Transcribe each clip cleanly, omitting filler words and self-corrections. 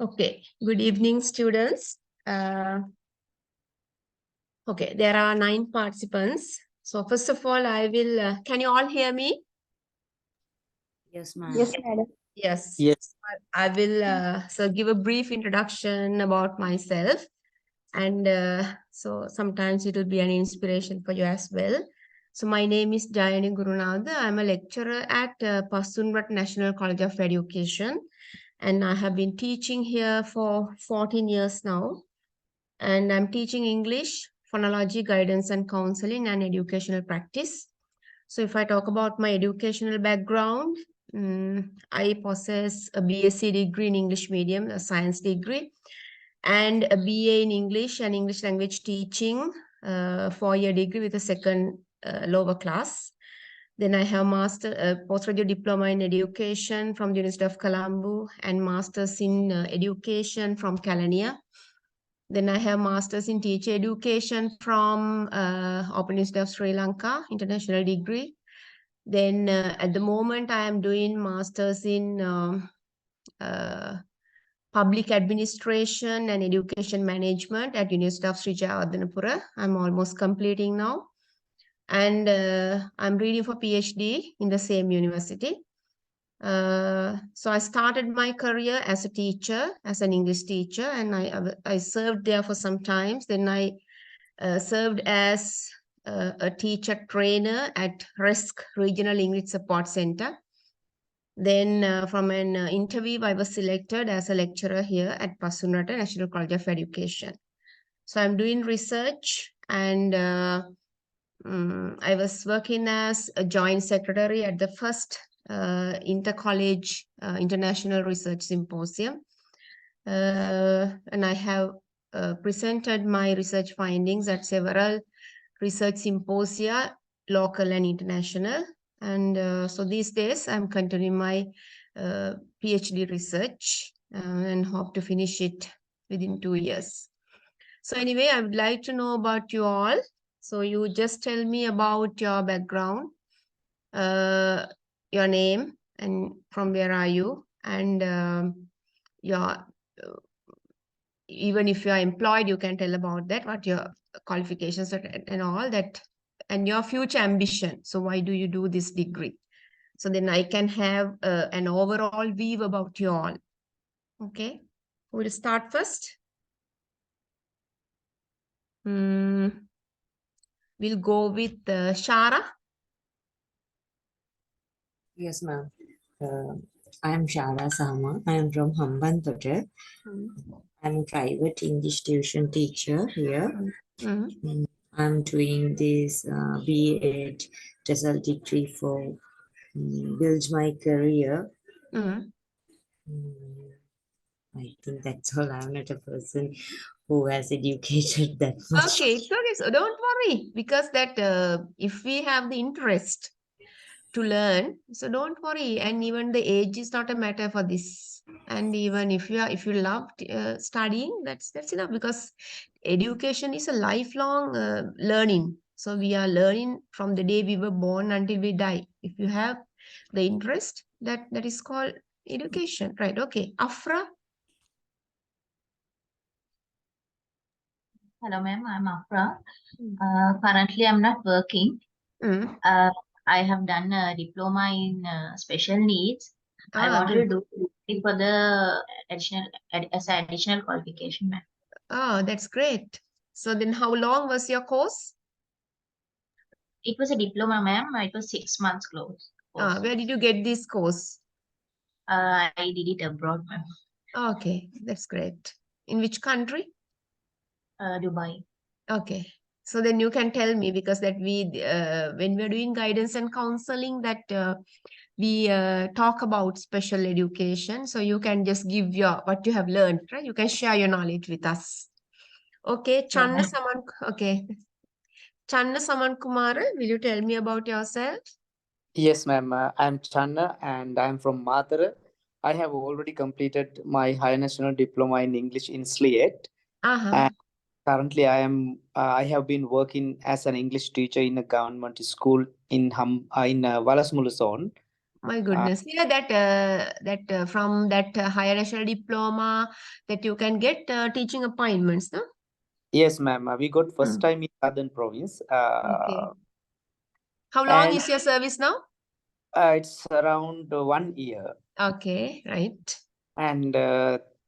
Okay, good evening, students. Okay, there are 9 participants. So first of all, I will, can you all hear me? Yes, ma'am. Yes, madam. Yes. Yes. I will so give a brief introduction about myself. And so sometimes it will be an inspiration for you as well. So my name is Jayani Gurunatha. I'm a lecturer at Pasunrat National College of Education. And I have been teaching here for 14 years now. And I'm teaching English, phonology, guidance and counseling and educational practice. So if I talk about my educational background, I possess a BSc degree in English medium, a science degree, and a BA in English and English language teaching, 4-year degree with a second lower class. Then I have postgraduate diploma in education from the University of Colombo and masters in education from Kelaniya. Then I have masters in teacher education from Open University of Sri Lanka, international degree. Then at the moment I am doing masters in public administration and education management at University of Sri Jayawardhanapura. I'm almost completing now. And I'm reading for PhD in the same university. So I started my career as a teacher, as an English teacher, and I served there for some time. Then I served as a teacher trainer at RISC Regional English Support Center. Then from an interview, I was selected as a lecturer here at Pasunrata National College of Education. So I'm doing research, and I was working as a joint secretary at the first Intercollege International Research Symposium. And I have presented my research findings at several research symposia, local and international. And so these days I'm continuing my PhD research and hope to finish it within 2 years. So anyway, I would like to know about you all. So you just tell me about your background, your name, and from where are you, and your even if you are employed, you can tell about that, what your qualifications and all that, and your future ambition. So why do you do this degree? So then I can have an overall view about you all. Okay, we'll start first. We'll go with Shara. Yes, ma'am. I am Shara Sama. I am from Hambantota. I'm a private English tuition teacher here. I'm doing this B.Ed result degree for build my career. I think that's all. I'm not a person who has educated that much. Okay, it's okay. So don't worry, because that if we have the interest to learn, so don't worry. And even the age is not a matter for this. And even if you love studying, that's enough, because education is a lifelong learning. So we are learning from the day we were born until we die. If you have the interest, that is called education, right? Okay, Afra. Hello, ma'am. I'm Afra. Currently, I'm not working. I have done a diploma in special needs. I wanted to do it for the additional qualification, ma'am. Oh, that's great. So then how long was your course? It was a diploma, ma'am. It was 6 months course. Where did you get this course? I did it abroad, ma'am. Okay, that's great. In which country? Dubai. Okay. So then you can tell me, because that when we're doing guidance and counseling, that we talk about special education. So you can just give what you have learned, right? You can share your knowledge with us. Okay, Channa Saman. Okay. Channa Saman Kumar, will you tell me about yourself? Yes, ma'am. I'm Channa and I'm from Madara. I have already completed my higher national diploma in English in SLEET. And currently I have been working as an English teacher in a government school in Valasmulu zone. My goodness. Yeah, that from that higher national diploma that you can get teaching appointments, no? Yes, ma'am. We got first Mm. time in Southern Province. Okay. How long And is your service now? it's around 1 year. Okay, right. And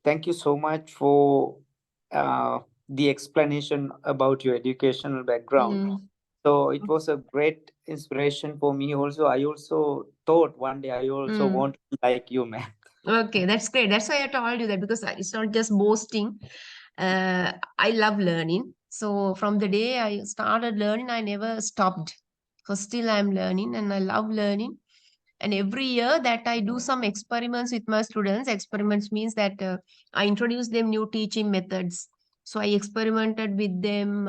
thank you so much for the explanation about your educational background. Mm. So it was a great inspiration for me also. I also thought one day I also Mm. want to be like you, man. Okay, that's great. That's why I told you that, because it's not just boasting. I love learning. So from the day I started learning, I never stopped. So still I'm learning and I love learning. And every year that I do some experiments with my students, experiments means that I introduce them new teaching methods. So I experimented with them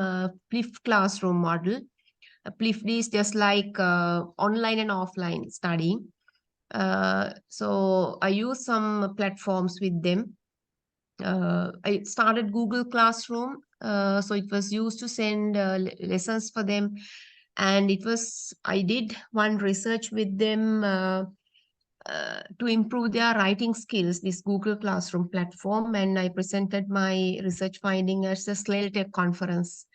PLIF classroom model. PLIF is just like online and offline studying. So I use some platforms with them. I started Google Classroom. So it was used to send lessons for them. And I did one research with them to improve their writing skills, this Google Classroom platform. And I presented my research finding at the Tech conference,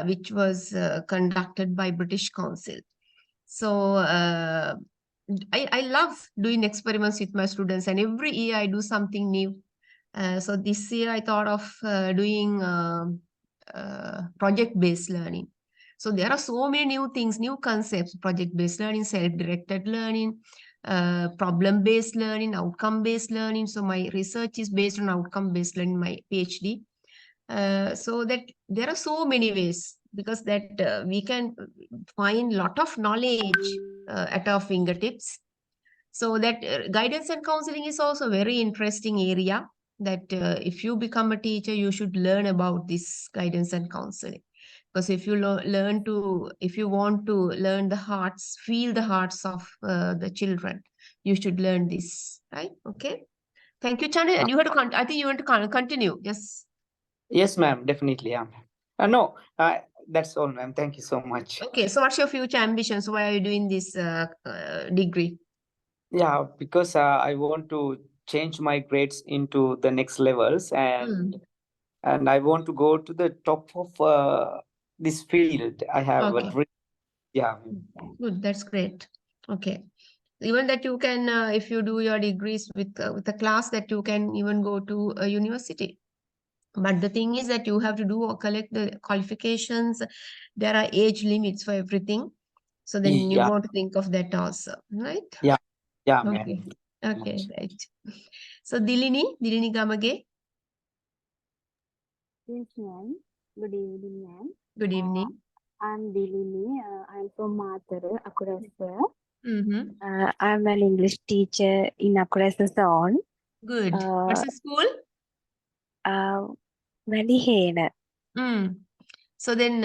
which was conducted by British Council. So I love doing experiments with my students, and every year I do something new. So this year I thought of doing project-based learning. So there are so many new things, new concepts: project-based learning, self-directed learning, problem-based learning, outcome-based learning. So my research is based on outcome-based learning, my PhD. So that there are so many ways, because that we can find lot of knowledge at our fingertips. So that guidance and counseling is also very interesting area, that if you become a teacher, you should learn about this guidance and counseling. Because if you if you want to learn feel the hearts of the children, you should learn this, right? Okay. Thank you, Chana. And you have to, I think you want to continue. Yes. Yes, ma'am. Definitely. Yeah. No, that's all, ma'am. Thank you so much. Okay. So what's your future ambitions? Why are you doing this degree? Yeah, because I want to change my grades into the next levels, and I want to go to the top of this field. I have a Okay. dream. Yeah. Good. That's great. Okay. Even that you can, if you do your degrees with a class, that you can even go to a university. But the thing is that you have to do or collect the qualifications. There are age limits for everything. So then you Yeah. want to think of that also, right? Yeah. Yeah, Okay. man. Okay, right. So Dilini Gamage, Yes, ma'am. Good evening, ma'am. good evening. I'm Dilini. I'm from Mathura, Akurasa. Mm-hmm. I'm an English teacher in Akurasa zone. Good. What's the school? Valihena. So then,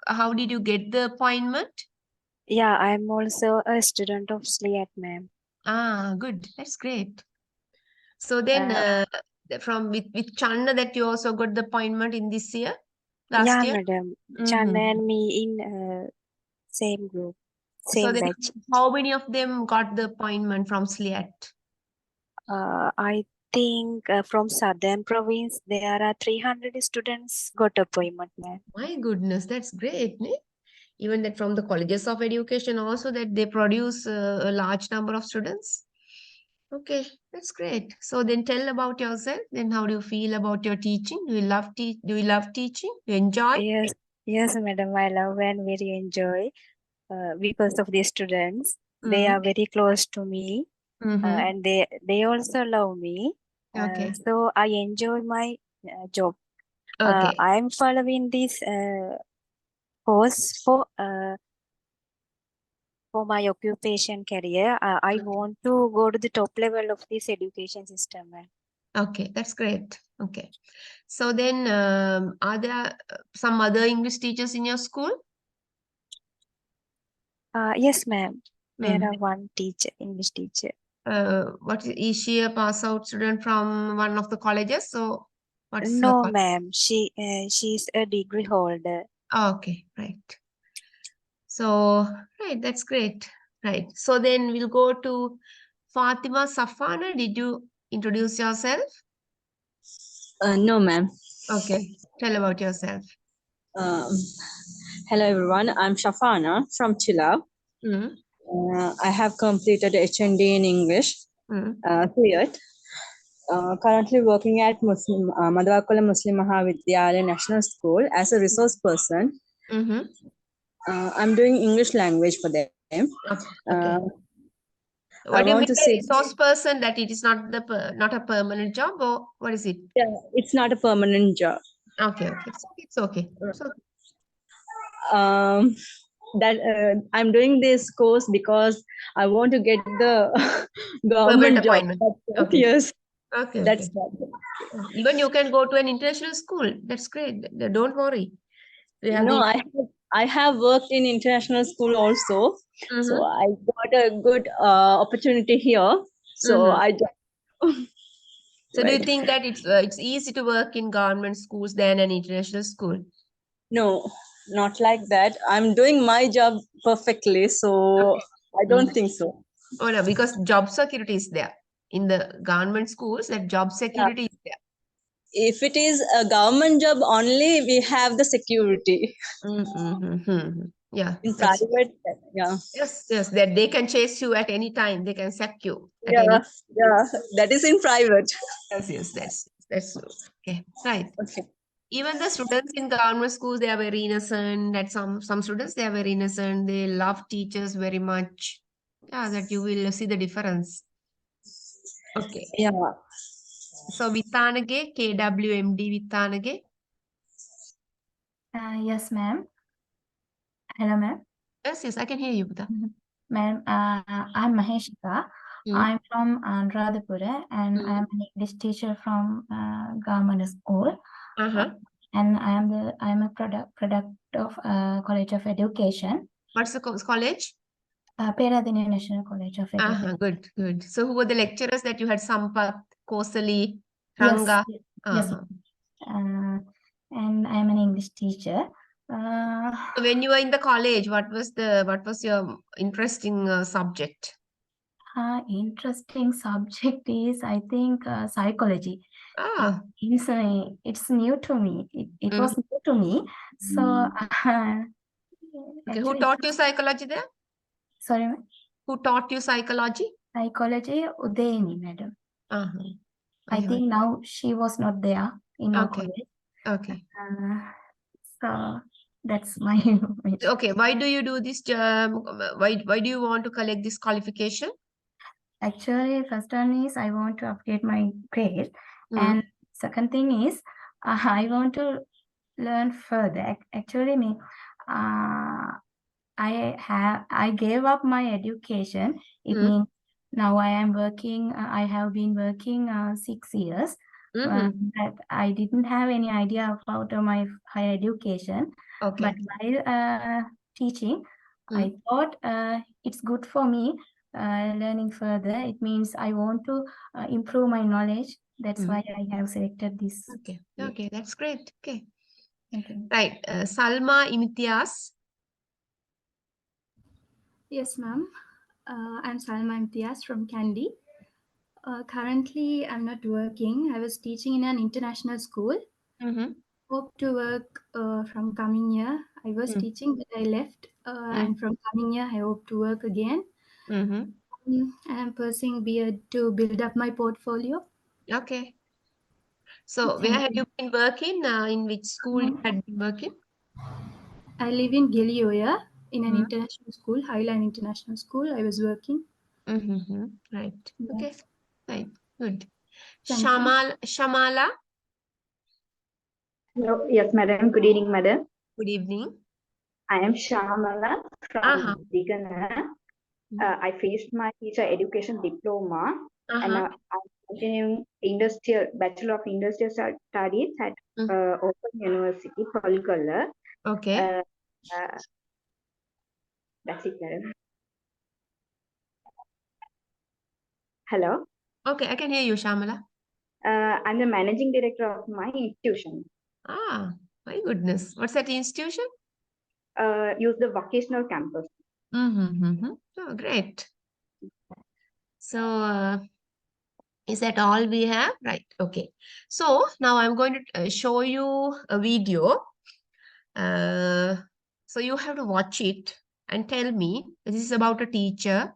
how did you get the appointment? Yeah, I'm also a student of SLIAT, ma'am. Ah, good. That's great. So then, from with Channa, that you also got the appointment in this year, last year? Madam. Chana and me in same group, So same then, batch. how many of them got the appointment from SLIAT? I think from Southern Province, there are 300 students got appointment, ma'am. My goodness, that's great. Ne? Even that from the colleges of education also, that they produce a large number of students. Okay, that's great. So then tell about yourself. Then how do you feel about your teaching? Do you love teaching? Do you enjoy? Yes, madam. I love and very enjoy because of the students. They are very close to me, and they also love me. Okay. So I enjoy my job. Okay. I'm following this course for my occupation career. I want to go to the top level of this education system, ma'am. Okay, that's great. Okay. So then, are there some other English teachers in your school? Yes, ma'am. There are one teacher, English teacher. Is she a pass out student from one of the colleges? So what's her No, college? ma'am. She's a degree holder. Okay, right. So, right, that's great. Right. So then we'll go to Fatima Safana. Did you introduce yourself? No, ma'am. Okay. Tell about yourself. Um, Hello, everyone. I'm Shafana from Chilla. Mm. I have completed HND in English, Mm. B.Ed. Currently working at Madhavakkala Muslim Mahavidyalaya National School as a resource person. Mm-hmm. I'm doing English language for them. Okay. I What do you want mean to by say, resource person, that it is not not a permanent job, or what is it? yeah, it's not a permanent job. Okay. It's okay. So That I'm doing this course because I want to get the permanent government job. appointment. Okay. Yes, Okay. that's Even you can go to an international school. That's great. Don't worry. We have no. the I have worked in international school also, so Mhm. I got a good opportunity here. So Mhm. So do you right. think that it's easy to work in government schools than an international school? No, not like that. I'm doing my job perfectly, so Okay. I don't think so. Oh no, because job security is there in the government schools. That job Yeah. security is there. If it is a government job only, we have the security. Mm-hmm. Yeah, In that's private, yeah. yes. That they can chase you at any time. They can sack you at Yeah, any. yeah, that is in private. Yes. That's so. Okay, right. Okay. Even the students in government schools, they are very innocent. That some students, they are very innocent. They love teachers very much. Yeah, that you will see the difference. Okay. Yeah. So Vittanage, KWMD Vittanage. Yes, ma'am. Hello, ma'am. Yes, I can hear you, Vita. Ma'am, I'm Maheshika. I'm from Anuradhapura and I'm an English teacher from government school. And I'm a product of College of Education. What's the college? Peradeniya National College of Education. Good. So who were the lecturers that you had? Sampath, Kosali, Yes, Ranga? yes. And I'm an English teacher. So when you were in the college, what was your interesting subject? Interesting subject is, I think, psychology. It's new to me. It was new to me. So, Okay, who taught you psychology there? Sorry, ma'am? Who taught you psychology? Psychology, Udayini, madam. I heard. think now she was not there in our Okay. college. Okay. So that's my information. Okay, why do you do this? Why do you want to collect this qualification? Actually, first one is I want to upgrade my grade, and second thing is I want to learn further. Actually, I gave up my education. It means now I am working. I have been working 6 years, but I didn't have any idea about my higher education. Okay. But while teaching, I thought it's good for me learning further. It means I want to improve my knowledge. That's why I have selected this. Okay, that's great. Okay. Thank you. Right. Salma Imtiaz. Yes, ma'am. I'm Salma Imtiaz from Kandy. Currently, I'm not working. I was teaching in an international school. Hope to work from coming year. I was teaching, but I left. And from coming year, I hope to work again. I'm pursuing B.Ed to build up my portfolio. Okay. So where have you been working? In which school you had been working? I live in Gilioya in an international school, Highland International School. I was working. Right. Okay. Right. Good. Thank you. Shamala. Hello. Yes, madam. Good evening, madam. Good evening. I am Shamala from Digana. I finished my teacher education diploma and I'm continuing Bachelor of Industrial Studies at Open University, Polycolor. Okay. That's it, madam. Hello. Okay, I can hear you, Shamala. I'm the managing director of my institution. My goodness. What's that institution? Use the vocational campus. Oh, great. So, is that all we have? Right. Okay. So now I'm going to show you a video. So you have to watch it and tell me. This is about a teacher.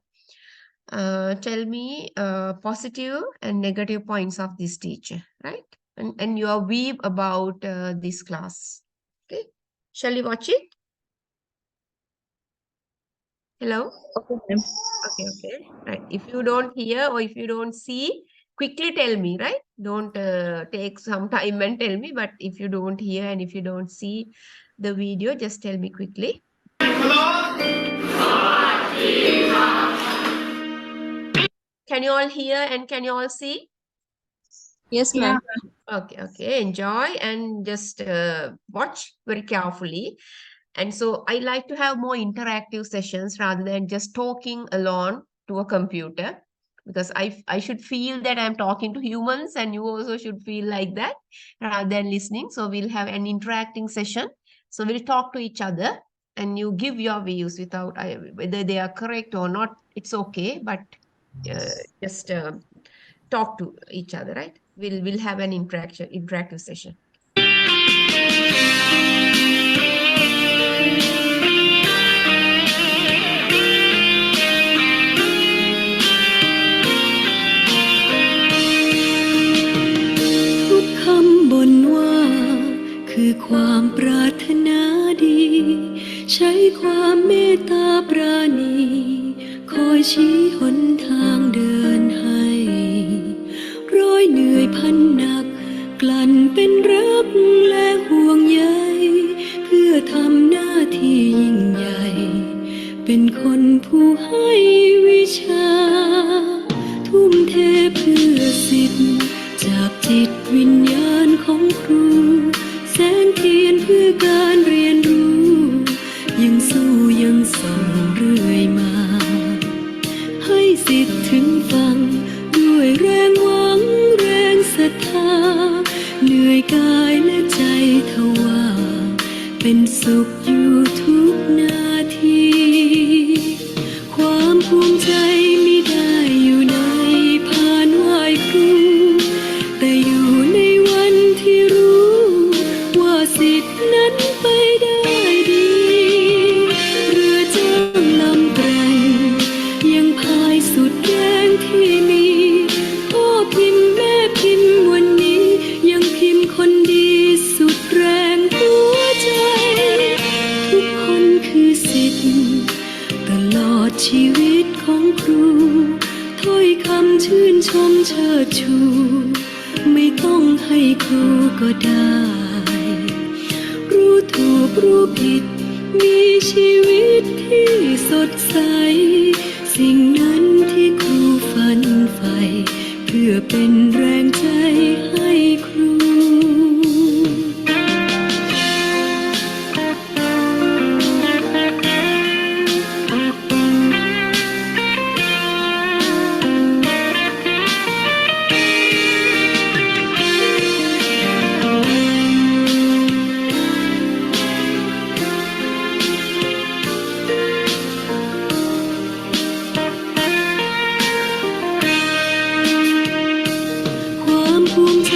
Tell me positive and negative points of this teacher, right? And your view about this class. Okay. Shall we watch it? Hello? Okay. Okay. Right. If you don't hear or if you don't see, quickly tell me, right? Don't take some time and tell me. But if you don't hear and if you don't see the video, just tell me quickly. Can you all hear and can you all see? Yes, ma'am. Okay. Enjoy and just watch very carefully. And so I like to have more interactive sessions rather than just talking alone to a computer, because I should feel that I'm talking to humans and you also should feel like that rather than listening. So we'll have an interacting session. So we'll talk to each other and you give your views without whether they are correct or not. It's okay, but just talk to each other, right? We'll have an interactive session.ทุกคำบ่นว่าคือความปรารถนาดีใช้ความเมตตาปราณีคอยชี้หนทางเดินให้ร้อยเหนื่อยพันหนักกลั่นเป็นรักและห่วงใยเพื่อทำหน้าที่ยิ่งใหญ่เป็นคนผู้ให้วิชาทุ่มเทเพื่อสิทธิ์จากจิตวิญญาณของครูแสงเทียนเพื่อการเรียนรู้ยังสู้ยังส่องเรื่อยมาให้สิทธิ์ถึงฟังด้วยแรงหวังแรงศรัทธาเหนื่อยกายและใจทว่าเป็นสุขอยู่ทุกนาทีความภูมิใจมิได้อยู่ในพานไหว้ครูแต่อยู่ในวันที่รู้ว่าสิทธินั้นไปได้ดีเรือจ้างลำแกร่งยังพายสุดแรงที่มีพ่อพิมพ์แม่พิมพ์วันนี้ยังพิมพ์คนดีสุดแรงหัวใจทุกคนคือสิทธิ์ตลอดชีวิตของครูถ้อยคำชื่นชมเชิดชูไม่ต้องให้ครูก็ได้รู้ถูกรู้ผิดมีชีวิตที่สดใสสิ่งนั้นที่ครูฝันใฝ่เพื่อเป็นแรงใจให้ครูความภูมิใจ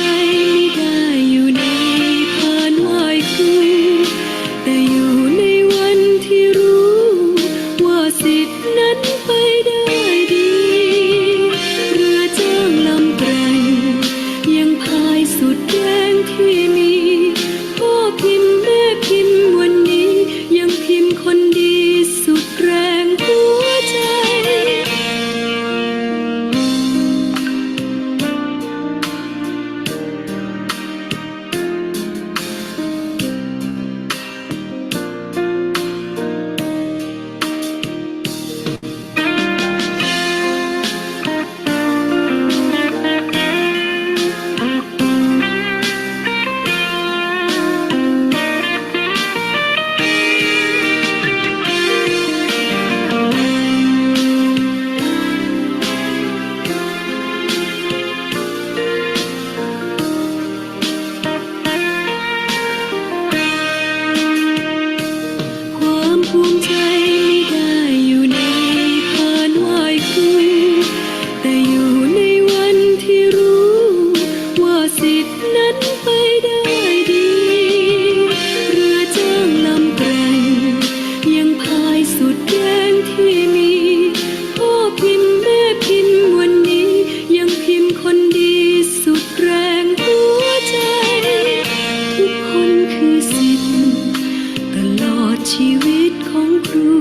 ชีวิตของครู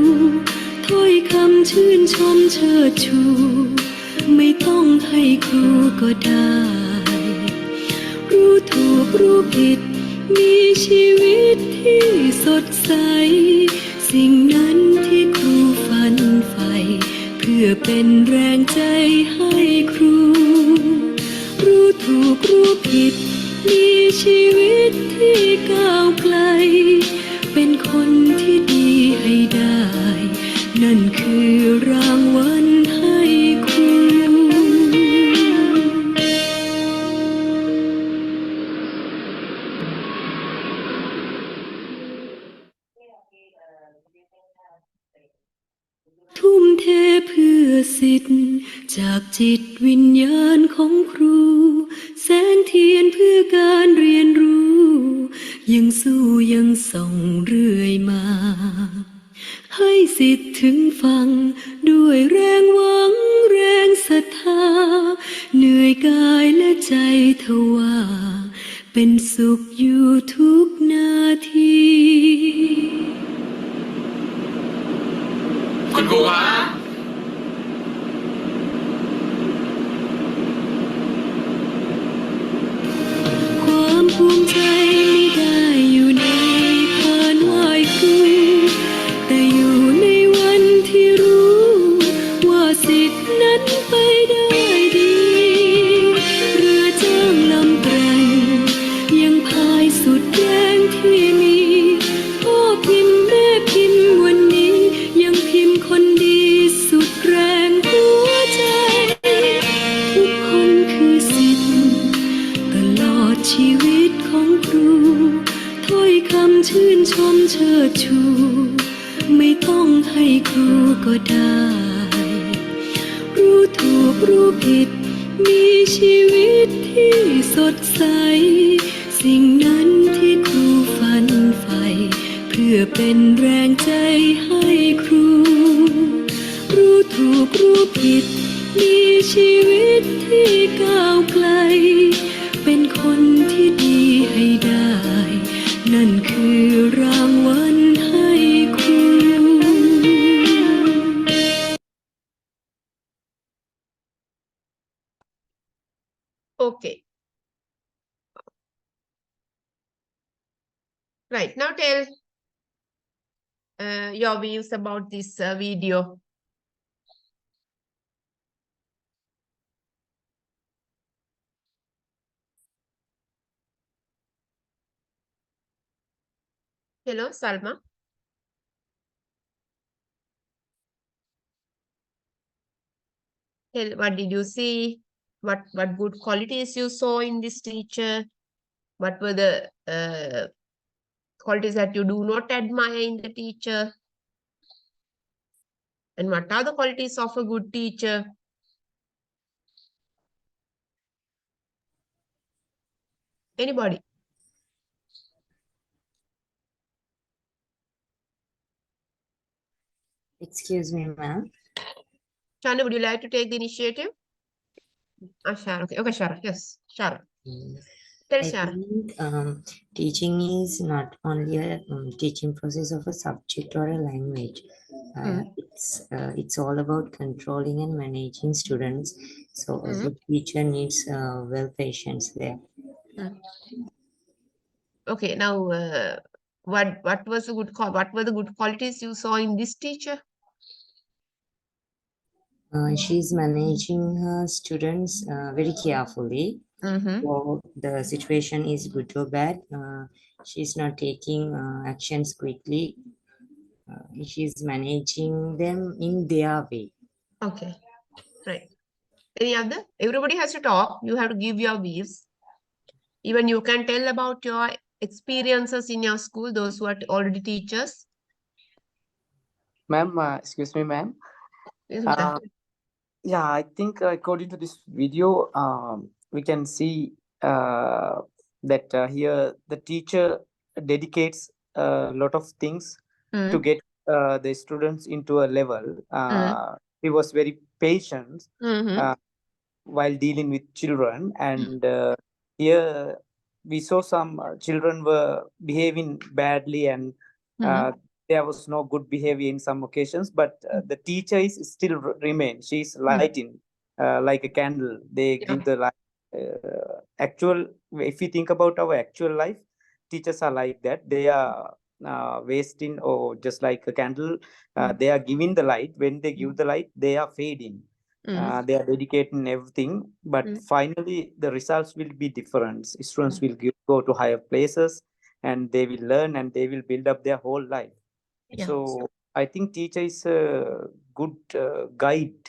ถ้อยคำชื่นชมเชิดชูไม่ต้องให้ครูก็ได้รู้ถูกรู้ผิดมีชีวิตที่สดใสสิ่งนั้นที่ครูฝันใฝ่เพื่อเป็นแรงใจให้ครูรู้ถูกรู้ผิดมีชีวิตที่ก้าวไกลเป็นคนที่ดีให้ได้นั่นคือรางวัลให้ครูทุ่มเทเพื่อสิทธิ์จากจิตวิญญาณของครูแสงเทียนเพื่อการเรียนรู้ยังสู้ยังส่องเรื่อยมาให้สิทธิ์ถึงฟังด้วยแรงหวังแรงศรัทธาเหนื่อยกายและใจทว่าเป็นสุขอยู่ทุกนาทีคุณครูคะความภูมิใจไม่ได้อยู่ในพานไหว้ครูแต่อยู่ในวันที่รู้ว่าสิทธินั้นไปได้ดีเรือจ้างลำแกร่งยังพายสุดแรงที่มีพ่อพิมพ์แม่พิมพ์วันนี้ยังพิมพ์คนดีสุดแรงหัวใจทุกคนคือสิทธิ์ตลอดชีวิตของครูถ้อยคำชื่นชมเชิดชูไม่ต้องให้ครูก็ได้รู้ถูกรู้ผิดมีชีวิตที่สดใสสิ่งนั้นที่ครูฝันใฝ่เพื่อเป็นแรงใจให้ครูรู้ถูกรู้ผิดมีชีวิตที่ก้าวไกลเป็นคนที่ดีให้ได้นั่นคือรางวัลให้ครู Okay. Right. Now tell your views about this video. Hello, Salma. Tell what did you see? What good qualities you saw in this teacher? What were the qualities that you do not admire in the teacher? And what are the qualities of a good teacher? Anybody? Excuse me, ma'am. Shana, would you like to take the initiative? Shara. Okay, Shara. Yes, Shara. Tell I Shara. think teaching is not only a teaching process of a subject or a language. It's all about controlling and managing students. So a good teacher needs well patience there. Okay, now what was the what were the good qualities you saw in this teacher? She's managing her students very carefully. So the situation is good or bad. She's not taking actions quickly. She's managing them in their way. Okay, right. Any other? Everybody has to talk. You have to give your views. Even you can tell about your experiences in your school, those who are already teachers. Ma'am, excuse me, ma'am. Yes, Yeah, I think according to this video, we can see that here the teacher dedicates a lot of things to get the students into a level. He was very patient while dealing with children, and here we saw some children were behaving badly, and there was no good behavior in some occasions, but the teacher is still remain. She's lighting like a candle. They give the light. Actual, if you think about our actual life, teachers are like that. They are wasting, or just like a candle. They are giving the light. When they give the light, they are fading. They are dedicating everything, but finally the results will be different. Students will go to higher places, and they will learn, and they will build up their whole life. So I think teacher is a good guide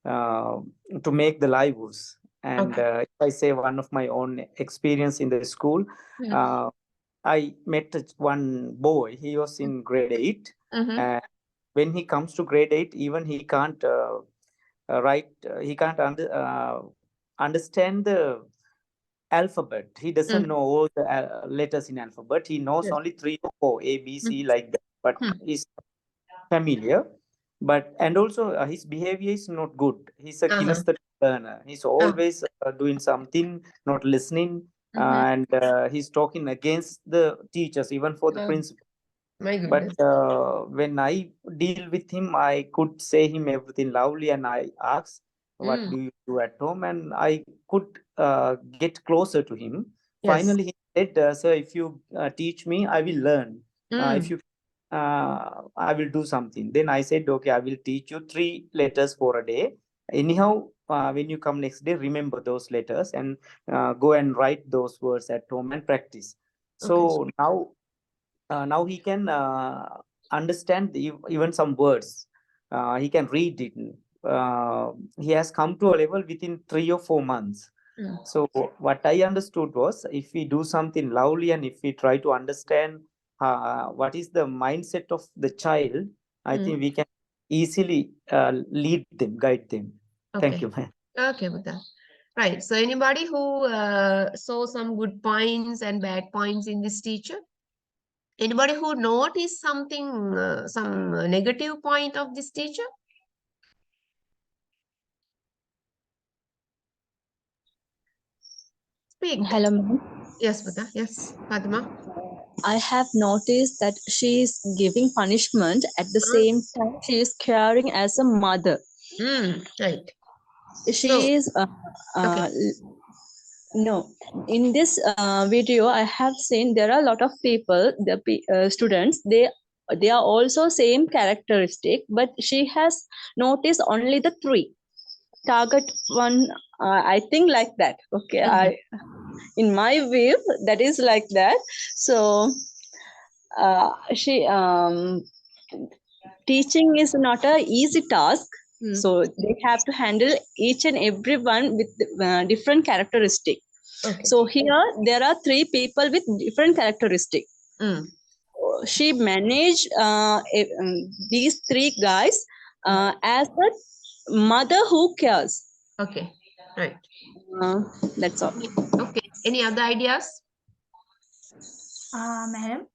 to make the lives. And if I say one of my own experience in the school, I met one boy. He was in grade 8, and when he comes to grade 8, even he can't write. He can't understand the alphabet. He doesn't know all the letters in alphabet. He knows only 3 or 4, A, B, C, like that. But he's familiar. But and also his behavior is not good. He's a kinesthetic learner. He's always doing something, not listening, and he's talking against the teachers, even for the principal. But when I deal with him, I could say him everything lovely, and I asked, "What do you do at home?" And I could get closer to him. Finally, he said, "Sir, if you teach me, I will learn. If you, I will do something." Then I said, "Okay, I will teach you 3 letters for a day. Anyhow, when you come next day, remember those letters and go and write those words at home and practice." So now he can understand even some words. He can read it. He has come to a level within 3 or 4 months. So what I understood was, if we do something lovely and if we try to understand what is the mindset of the child, I think we can easily lead them, guide them. Thank you, ma'am. Okay, Buddha. Right. So anybody who saw some good points and bad points in this teacher? Anybody who noticed something, some negative point of this teacher? Speak. Hello, ma'am. Yes, Buddha. Yes, Fatima. I have noticed that she is giving punishment at the same time she is caring as a mother. Right. She is no. In this video, I have seen there are a lot of people, the students. They are also same characteristic, but she has noticed only the 3. Target one, I think like that. Okay, in my view, that is like that. So she teaching is not a easy task. So they have to handle each and every one with different characteristic. So here there are 3 people with different characteristic. She managed these 3 guys as a mother who cares. Okay, right. That's all. Okay. Any other ideas? Madam,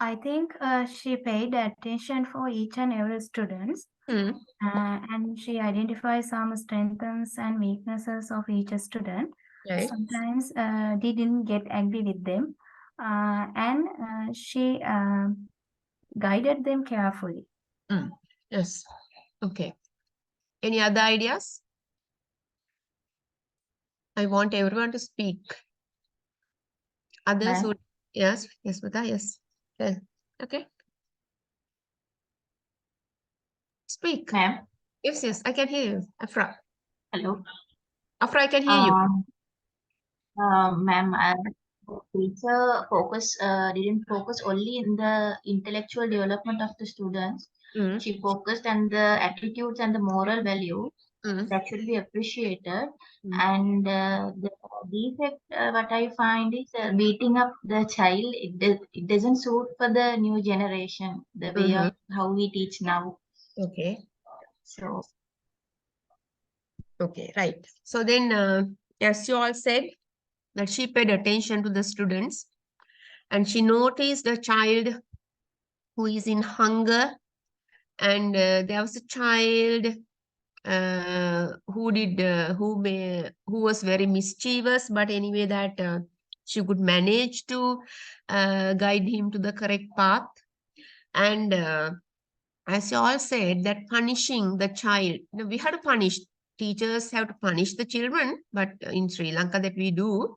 I think she paid attention for each and every student, and she identifies some strengths and weaknesses of each student. Right. Sometimes they didn't get angry with them, and she guided them carefully. Yes. Okay. Any other ideas? I want everyone to speak. Others would, yes, Buddha, yes. Well, okay. Speak. Ma'am. Yes, I can hear you. Afra. Hello. Afra, I can hear you. Ma'am, teacher didn't focus only in the intellectual development of the students. She focused on the attitudes and the moral value that should be appreciated. And the defect, what I find is beating up the child. It doesn't suit for the new generation, the way of how we teach now. Okay. So. Okay, right. So then, as you all said, that she paid attention to the students and she noticed a child who is in hunger, and there was a child who was very mischievous, but anyway that she could manage to guide him to the correct path. And as you all said, that punishing the child, we have to punish. Teachers have to punish the children, but in Sri Lanka that we do.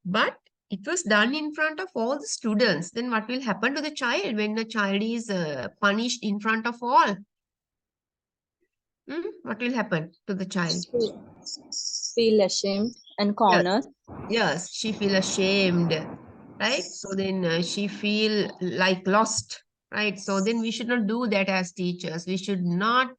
But it was done in front of all the students. Then what will happen to the child when the child is punished in front of all? What will happen to the child? Feel ashamed and cornered. Yes, she feel ashamed, right? So then she feel like lost, right? So then we should not do that as teachers. We should not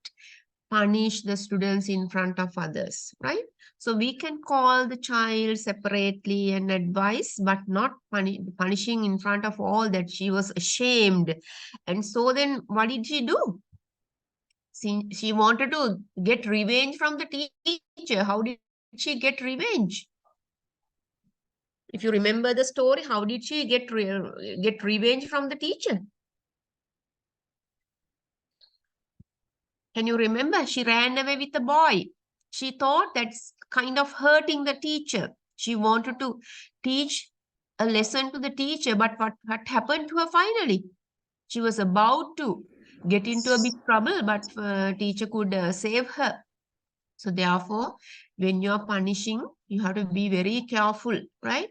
punish the students in front of others, right? So we can call the child separately and advise, but not punishing in front of all, that she was ashamed. And so then what did she do? She wanted to get revenge from the teacher. How did she get revenge? If you remember the story, how did she get revenge from the teacher? Can you remember? She ran away with the boy. She thought that's kind of hurting the teacher. She wanted to teach a lesson to the teacher, but what happened to her finally? She was about to get into a big trouble, but teacher could save her. So therefore, when you're punishing, you have to be very careful, right?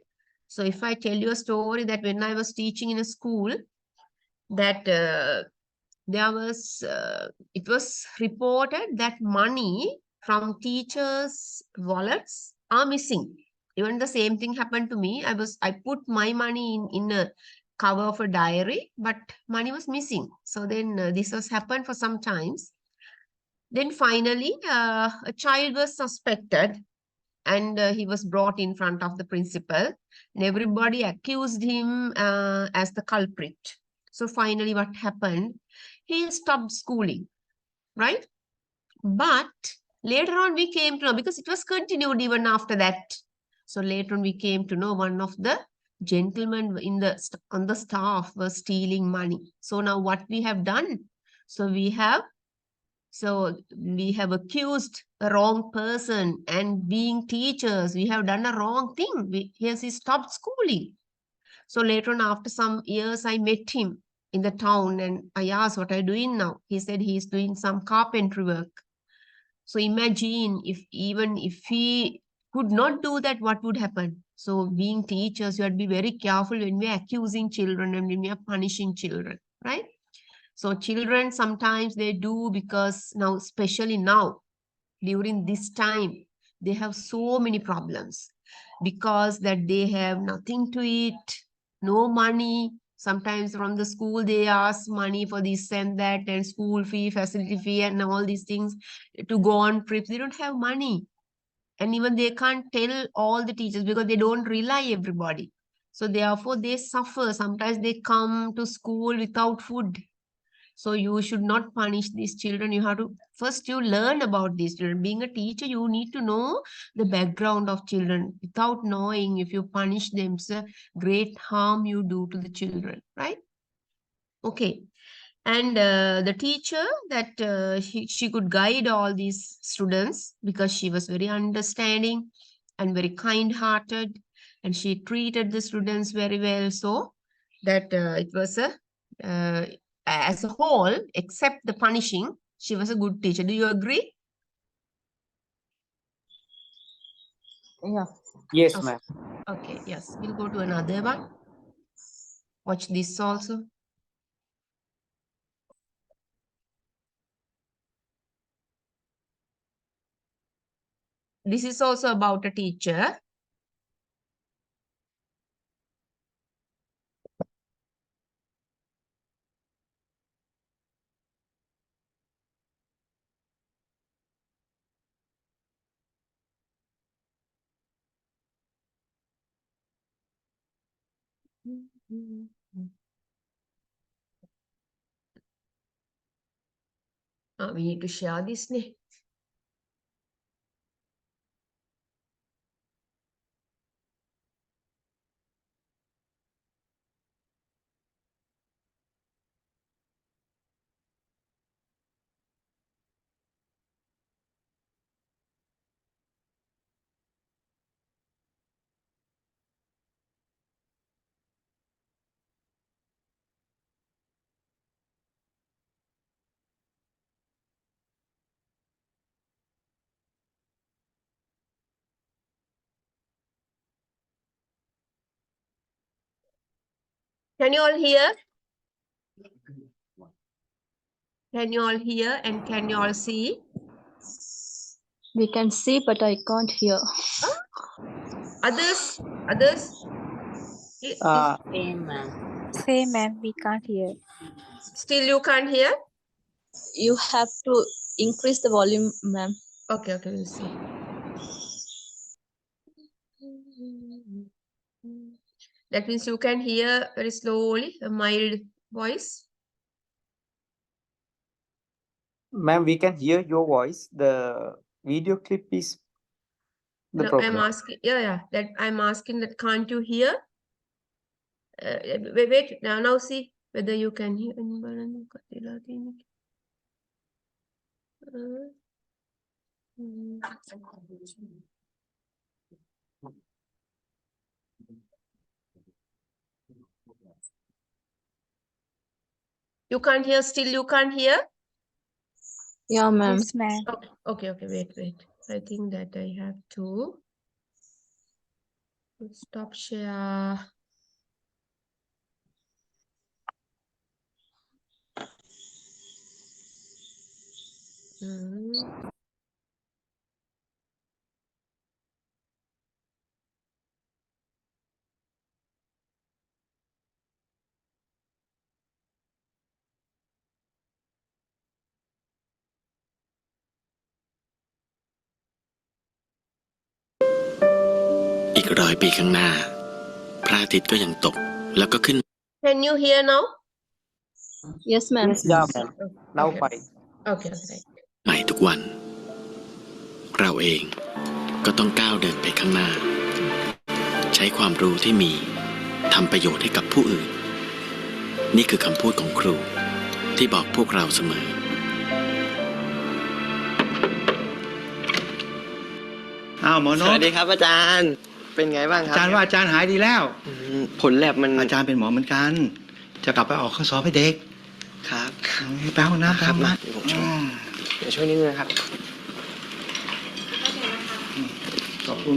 So if I tell you a story that when I was teaching in a school, that there was, it was reported that money from teachers' wallets are missing. Even the same thing happened to me. I put my money in a cover of a diary, but money was missing. So then this has happened for some times. Then finally, a child was suspected, and he was brought in front of the principal, and everybody accused him as the culprit. So finally, what happened? He stopped schooling, right? But later on, we came to know, because it was continued even after that. So later on, we came to know one of the gentlemen on the staff was stealing money. So now what we have done? So we have accused a wrong person, and being teachers, we have done a wrong thing. He stopped schooling. So later on, after some years, I met him in the town and I asked, what are you doing now? He said he's doing some carpentry work. So imagine if he could not do that, what would happen? So being teachers, you have to be very careful when we are accusing children and when we are punishing children, right? So children, sometimes they do, because now, especially now, during this time, they have so many problems, because that they have nothing to eat, no money. Sometimes from the school, they ask money for this and that, and school fee, facility fee, and all these things to go on trips. They don't have money. And even they can't tell all the teachers, because they don't rely everybody. So therefore, they suffer. Sometimes they come to school without food. So you should not punish these children. You have to first you learn about these children. Being a teacher, you need to know the background of children. Without knowing, if you punish them, it's a great harm you do to the children, right? Okay. And the teacher, that she could guide all these students, because she was very understanding and very kind-hearted, and she treated the students very well. So that it was as a whole, except the punishing, she was a good teacher. Do you agree? Yeah. Yes, ma'am. Okay, yes. We'll go to another one. Watch this also. This is also about a teacher. We need to share this. Can you all hear? Can you all hear and can you all see? We can see, but I can't hear. Others? Same, ma'am. Same, ma'am. We can't hear. Still you can't hear? You have to increase the volume, ma'am. Okay, we'll see. That means you can hear very slowly, a mild voice. Ma'am, we can hear your voice. The video clip is the problem. I'm asking, that I'm asking that can't you hear? Wait, now see whether you can hear. You can't hear, still you can't hear? Yeah, ma'am. Yes, ma'am. Okay, wait. I think that I have to stop share.อีก100 ปีข้างหน้าพระอาทิตย์ก็ยังตกแล้วก็ขึ้น Can you hear now? Yes, ma'am. Yeah, ma'am. Now fine. Okay. ใหม่ทุกวันเราเองก็ต้องก้าวเดินไปข้างหน้าใช้ความรู้ที่มีทำประโยชน์ให้กับผู้อื่นนี่คือคำพูดของครูที่บอกพวกเราเสมอหมอนพ สวัสดีครับอาจารย์เป็นไงบ้างครับอาจารย์ว่าอาจารย์หายดีแล้ว ผลแลบมัน อาจารย์เป็นหมอเหมือนกัน จะกลับไปออกข้อสอบให้เด็ก ครับ แป๊บนะครับ มาเดี๋ยวผมช่วยเดี๋ยวช่วยนิดนึงนะครับ ขอบคุณ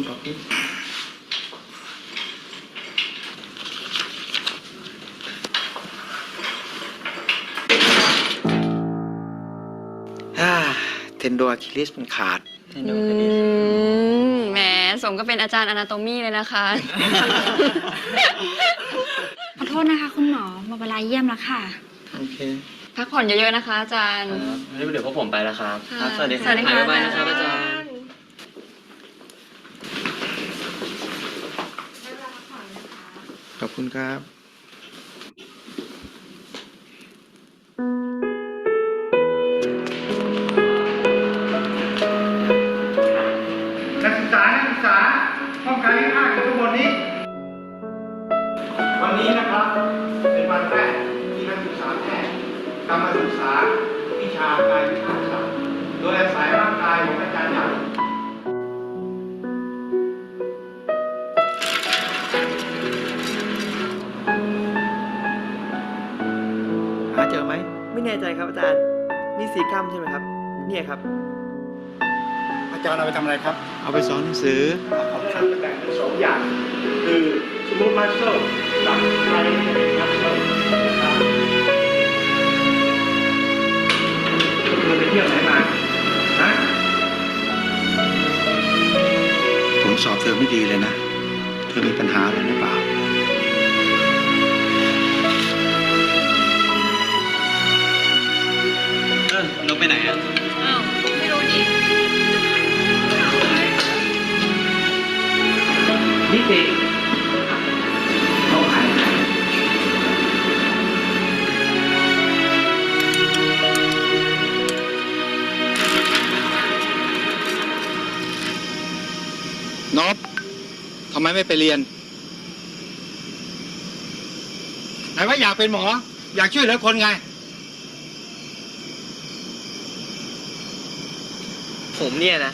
เทนโดอะคิลิสมันขาดแหมสมก็เป็นอาจารย์อนาโตมีเลยนะคะ ขอโทษนะคะคุณหมอหมดเวลาเยี่ยมแล้วค่ะ โอเค พักผ่อนเยอะๆนะคะอาจารย์ เดี๋ยวพวกผมไปแล้วครับ สวัสดีค่ะ บ๊ายบายนะครับอาจารย์ ขอบคุณครับนักศึกษาห้องการเลี้ยงอาหารอยู่ข้างบนนี้ วันนี้นะครับเป็นวันแรกที่นักศึกษาแพทย์กำลังศึกษาวิชากายวิภาคศาสตร์โดยอาศัยร่างกายของอาจารย์ใหญ่หาเจอไหม ไม่แน่ใจครับอาจารย์นี่4 กรัมใช่ไหมครับเนี่ยครับ อาจารย์เอาไปทำอะไรครับ เอาไปสอนหนังสือครับแบ่งเป็น2 อย่าง คือ smooth muscle กับ tight muscle นะครับเธอไปเที่ยวไหนมาฮะผลสอบเธอไม่ดีเลยนะ เธอมีปัญหาอะไรหรือเปล่าลงไปไหนอ่ะ อ้าว ไม่รู้ดิ นิติเขาขายนบทำไมไม่ไปเรียนไหนว่าอยากเป็นหมอ อยากช่วยเหลือคนไง ผมเนี่ยนะ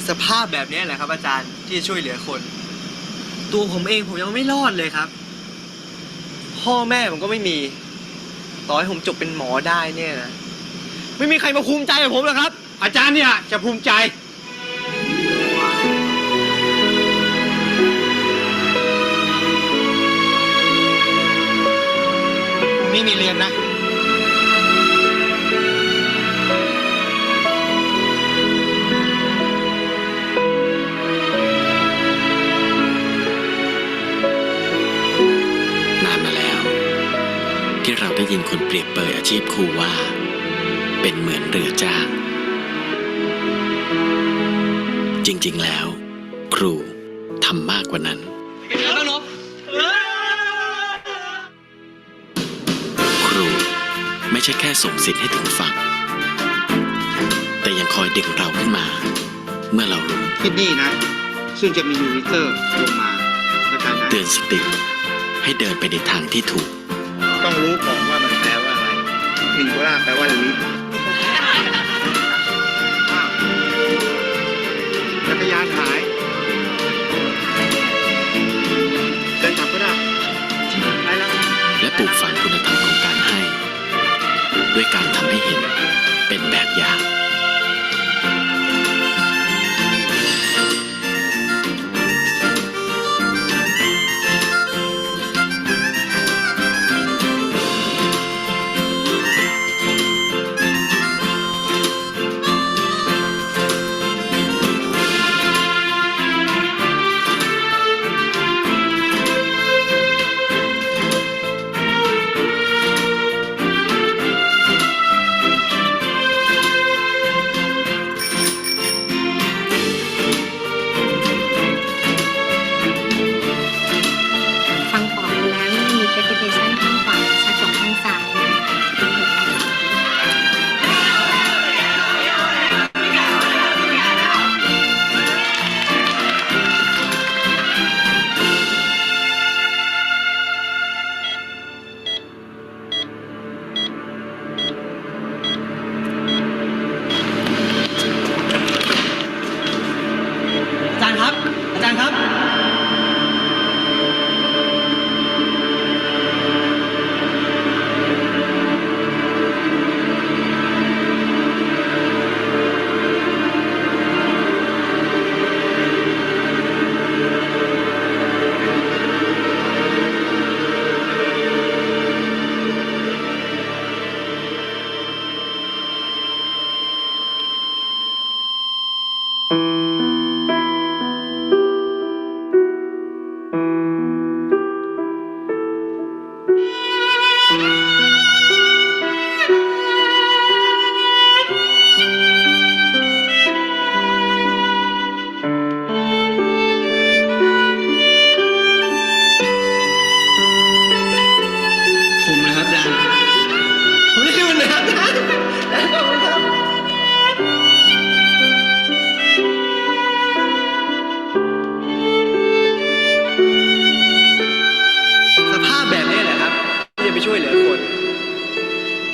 สภาพแบบนี้แหละครับอาจารย์ที่จะช่วยเหลือคน ตัวผมเองผมยังไม่รอดเลยครับ พ่อแม่ผมก็ไม่มีต่อให้ผมจบเป็นหมอได้เนี่ยนะไม่มีใครมาภูมิใจกับผมหรอกครับ อาจารย์เนี่ยจะภูมิใจ นี้มีเรียนนะนานมาแล้วที่เราได้ยินคนเปรียบเปรยอาชีพครูว่าเป็นเหมือนเรือจ้างจริงๆแล้วครูทำมากกว่านั้นครูไม่ใช่แค่ส่งสิทธิ์ให้ถึงฝั่งแต่ยังคอยดึงเราขึ้นมาเมื่อเราลงที่นี่นะซึ่งจะมียูนิเตอร์ลงมาเตือนสติให้เดินไปในทางที่ถูกต้องรู้ก่อนว่ามันแปลว่าอะไรลิงโกล่าแปลว่าลิ้นจักรยานหายเดินกลับก็ได้ไปแล้วและปลูกฝังคุณธรรมของการให้ด้วยการทำให้เห็นเป็นแบบอย่าง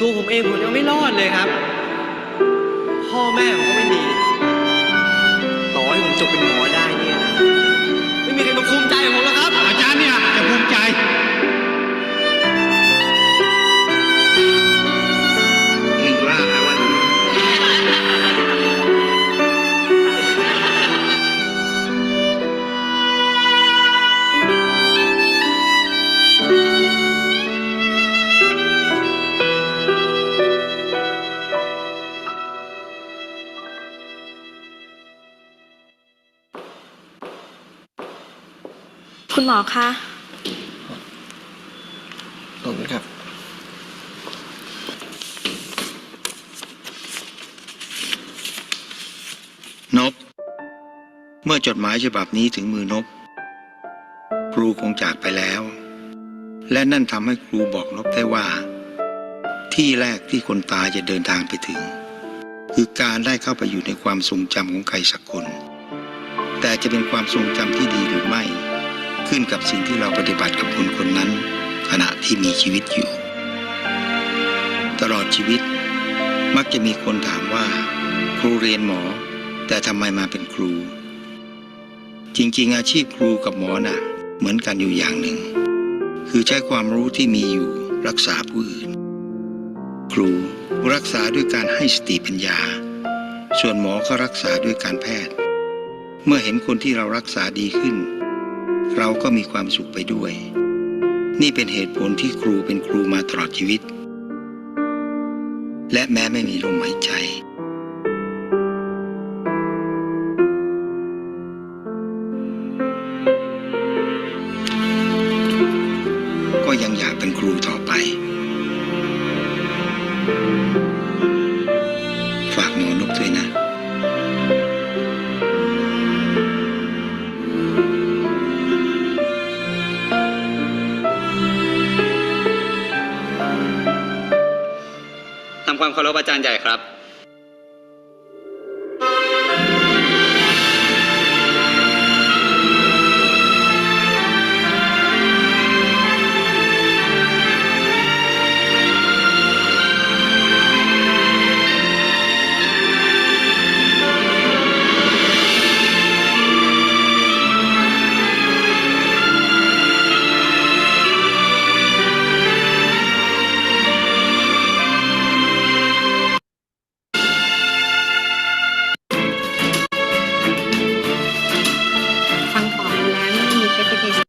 ตัวผมเองผมยังไม่รอดเลยครับพ่อแม่ผมก็ไม่มีต่อให้ผมจบเป็นหมอได้เนี่ยไม่มีใครมาภูมิใจผมหรอกครับอาจารย์เนี่ยจะภูมิใจลิงโกล่าแปลว่าคุณหมอคะขอบคุณครับนบเมื่อจดหมายฉบับนี้ถึงมือนบครูคงจากไปแล้วและนั่นทำให้ครูบอกนบได้ว่าที่แรกที่คนตายจะเดินทางไปถึงคือการได้เข้าไปอยู่ในความทรงจำของใครสักคนแต่จะเป็นความทรงจำที่ดีหรือไม่ขึ้นกับสิ่งที่เราปฏิบัติกับคนคนนั้นขณะที่มีชีวิตอยู่ตลอดชีวิตมักจะมีคนถามว่าครูเรียนหมอแต่ทำไมมาเป็นครูจริงๆอาชีพครูกับหมอน่ะเหมือนกันอยู่อย่างหนึ่งคือใช้ความรู้ที่มีอยู่รักษาผู้อื่นครูรักษาด้วยการให้สติปัญญาส่วนหมอก็รักษาด้วยการแพทย์เมื่อเห็นคนที่เรารักษาดีขึ้นเราก็มีความสุขไปด้วยนี่เป็นเหตุผลที่ครูเป็นครูมาตลอด ดชีวิต และแม้ไม่มีลมหายใจก็ยังอยากเป็นครูต่อไปฝากหมอนกด้วยนะทำความเคารพอาจารย์ใหญ่ครับ ฟังต่อไปแล้วไม่มี presentation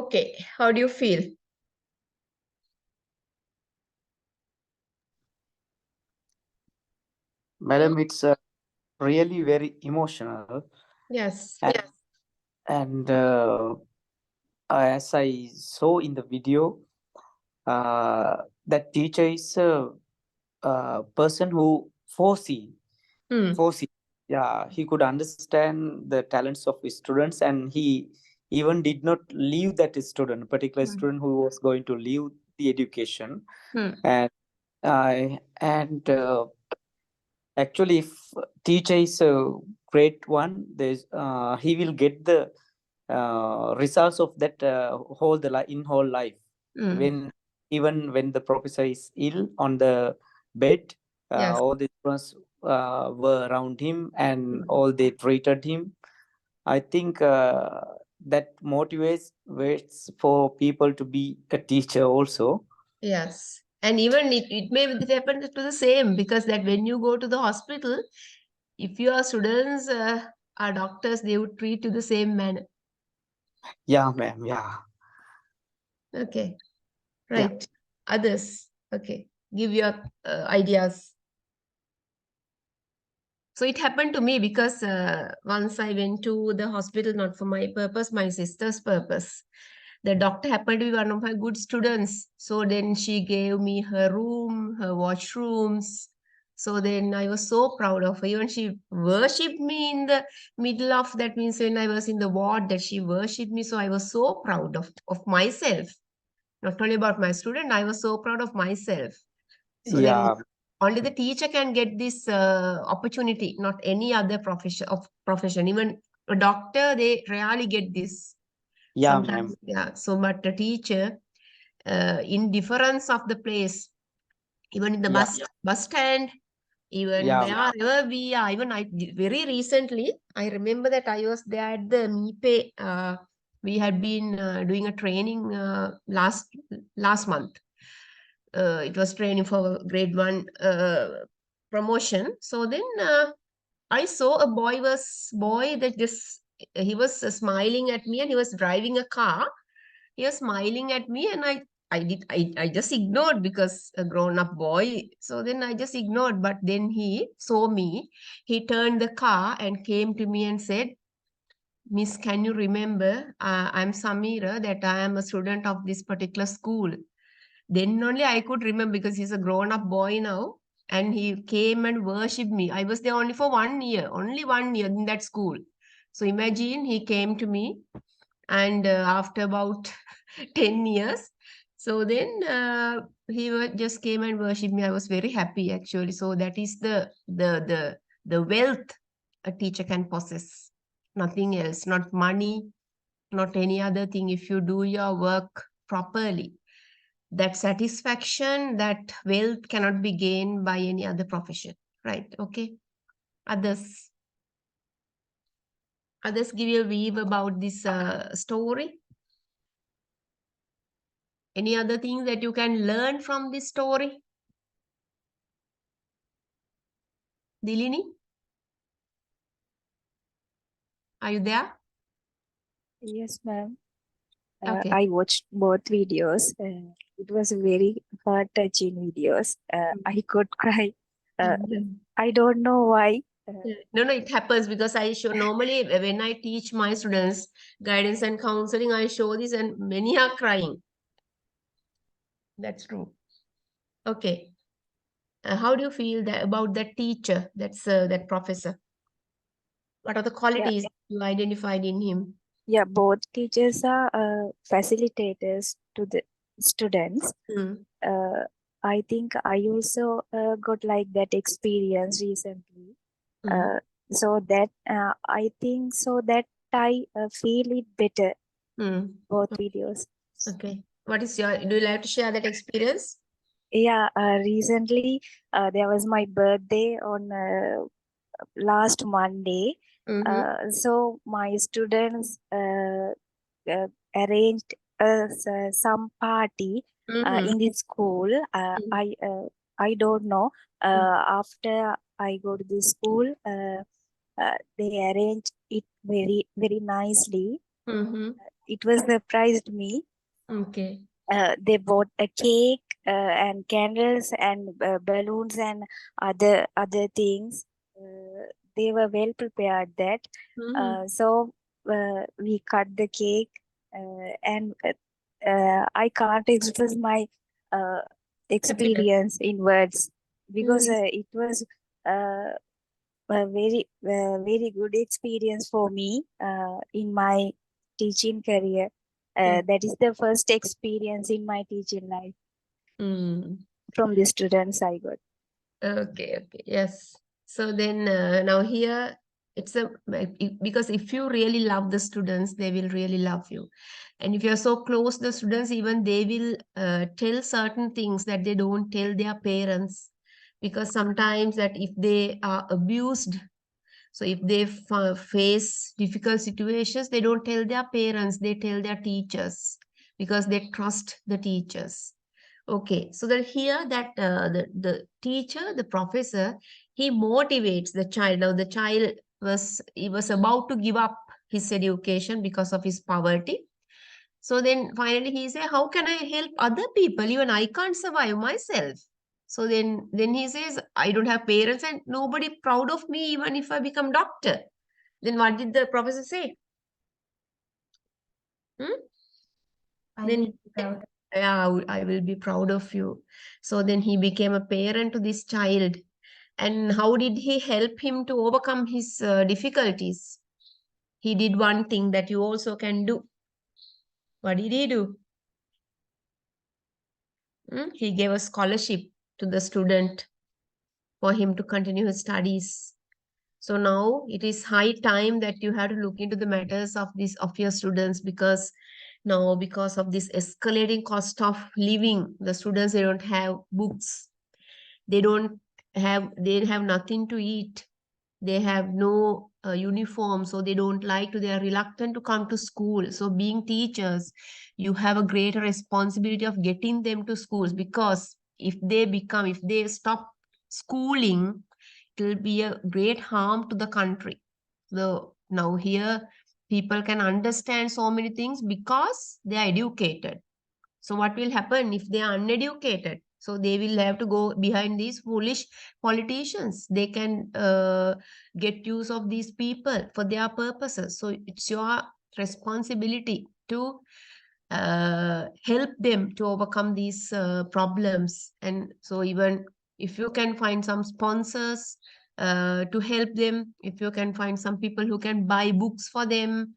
Okay, how do you feel? Madam, it's really very emotional. Yes. And, and as I saw in the video, that teacher is a person who foresee. Yeah, he could understand the talents of his students, and he even did not leave that student, particular student who was going to leave the education. And actually, if teacher is a great one, there's he will get the results of that whole life. Even when the professor is ill on the bed, all the students were around him and all they treated him. I think that motivates waits for people to be a teacher also. Yes. And even it may happen to the same, because that when you go to the hospital, if your students are doctors, they would treat you the same manner. Yeah, ma'am. Yeah. Okay. Right. Others. Okay. Give your ideas. So it happened to me because once I went to the hospital, not for my purpose, my sister's purpose. The doctor happened to be one of my good students. So then she gave me her room, her washrooms. So then I was so proud of her. Even she worshipped me in the middle of that, means when I was in the ward, that she worshipped me. So I was so proud of myself. Not only about my student, I was so proud of myself. So then only the teacher can get this opportunity, not any other profession. Even a doctor, they rarely get this. Sometimes, so but the teacher, in difference of the place, even in the bus stand, even wherever we are, even very recently, I remember that I was there at the MIPE. We had been doing a training last month. It was training for grade 1 promotion. So then I saw a boy that just, he was smiling at me, and he was driving a car. He was smiling at me, and I just ignored, because a grown-up boy. So then I just ignored, but then he saw me. He turned the car and came to me and said, "Miss, can you remember, I'm Samira, that I am a student of this particular school." Then only I could remember, because he's a grown-up boy now, and he came and worshipped me. I was there only for 1 year, only 1 year in that school. So imagine, he came to me, and after about 10 years, so then he just came and worshipped me. I was very happy, actually. So that is the wealth a teacher can possess. Nothing else, not money, not any other thing. If you do your work properly, that satisfaction, that wealth cannot be gained by any other profession, right? Okay. Others. Others give you a view about this story. Any other things that you can learn from this story? Dilini? Are you there? Yes, ma'am. Okay. I watched both videos. It was very heart-touching videos. I could cry. I don't know why. No, it happens because I show normally when I teach my students guidance and counseling, I show this and many are crying. That's true. Okay. How do you feel that about that teacher? That's that professor. What are the qualities you identified in him? Yeah, both teachers are facilitators to the students. I think I also got like that experience recently. So that I think so that I feel it better. Both videos. Okay. What is your, do you like to share that experience? Yeah, recently there was my birthday on last Monday. So my students arranged some party in the school. I don't know. After I go to the school, they arranged it very very nicely. It was surprised me. Okay. They bought a cake and candles and balloons and other things. They were well prepared that. So we cut the cake and I can't express my experience in words because it was a very good experience for me in my teaching career. That is the first experience in my teaching life from the students I got. Okay, yes. So then now here it's a because if you really love the students, they will really love you. And if you're so close to the students, even they will tell certain things that they don't tell their parents. Because sometimes that if they are abused, so if they face difficult situations, they don't tell their parents, they tell their teachers because they trust the teachers. Okay, so that here that the teacher, the professor, he motivates the child. Now the child was about to give up his education because of his poverty. So then finally he said, how can I help other people? Even I can't survive myself. So then he says, I don't have parents and nobody proud of me even if I become doctor. Then what did the professor say? Then yeah, I will be proud of you. So then he became a parent to this child. And how did he help him to overcome his difficulties? He did one thing that you also can do. What did he do? He gave a scholarship to the student for him to continue his studies. So now it is high time that you have to look into the matters of your students, because now because of this escalating cost of living, the students, they don't have books, they have nothing to eat, they have no uniform, so they don't like to, they are reluctant to come to school. So being teachers, you have a greater responsibility of getting them to schools, because if they stop schooling, it will be a great harm to the country. So now here people can understand so many things because they are educated. So what will happen if they are uneducated? So they will have to go behind these foolish politicians. They can get use of these people for their purposes. So it's your responsibility to help them to overcome these problems. And so even if you can find some sponsors to help them, if you can find some people who can buy books for them,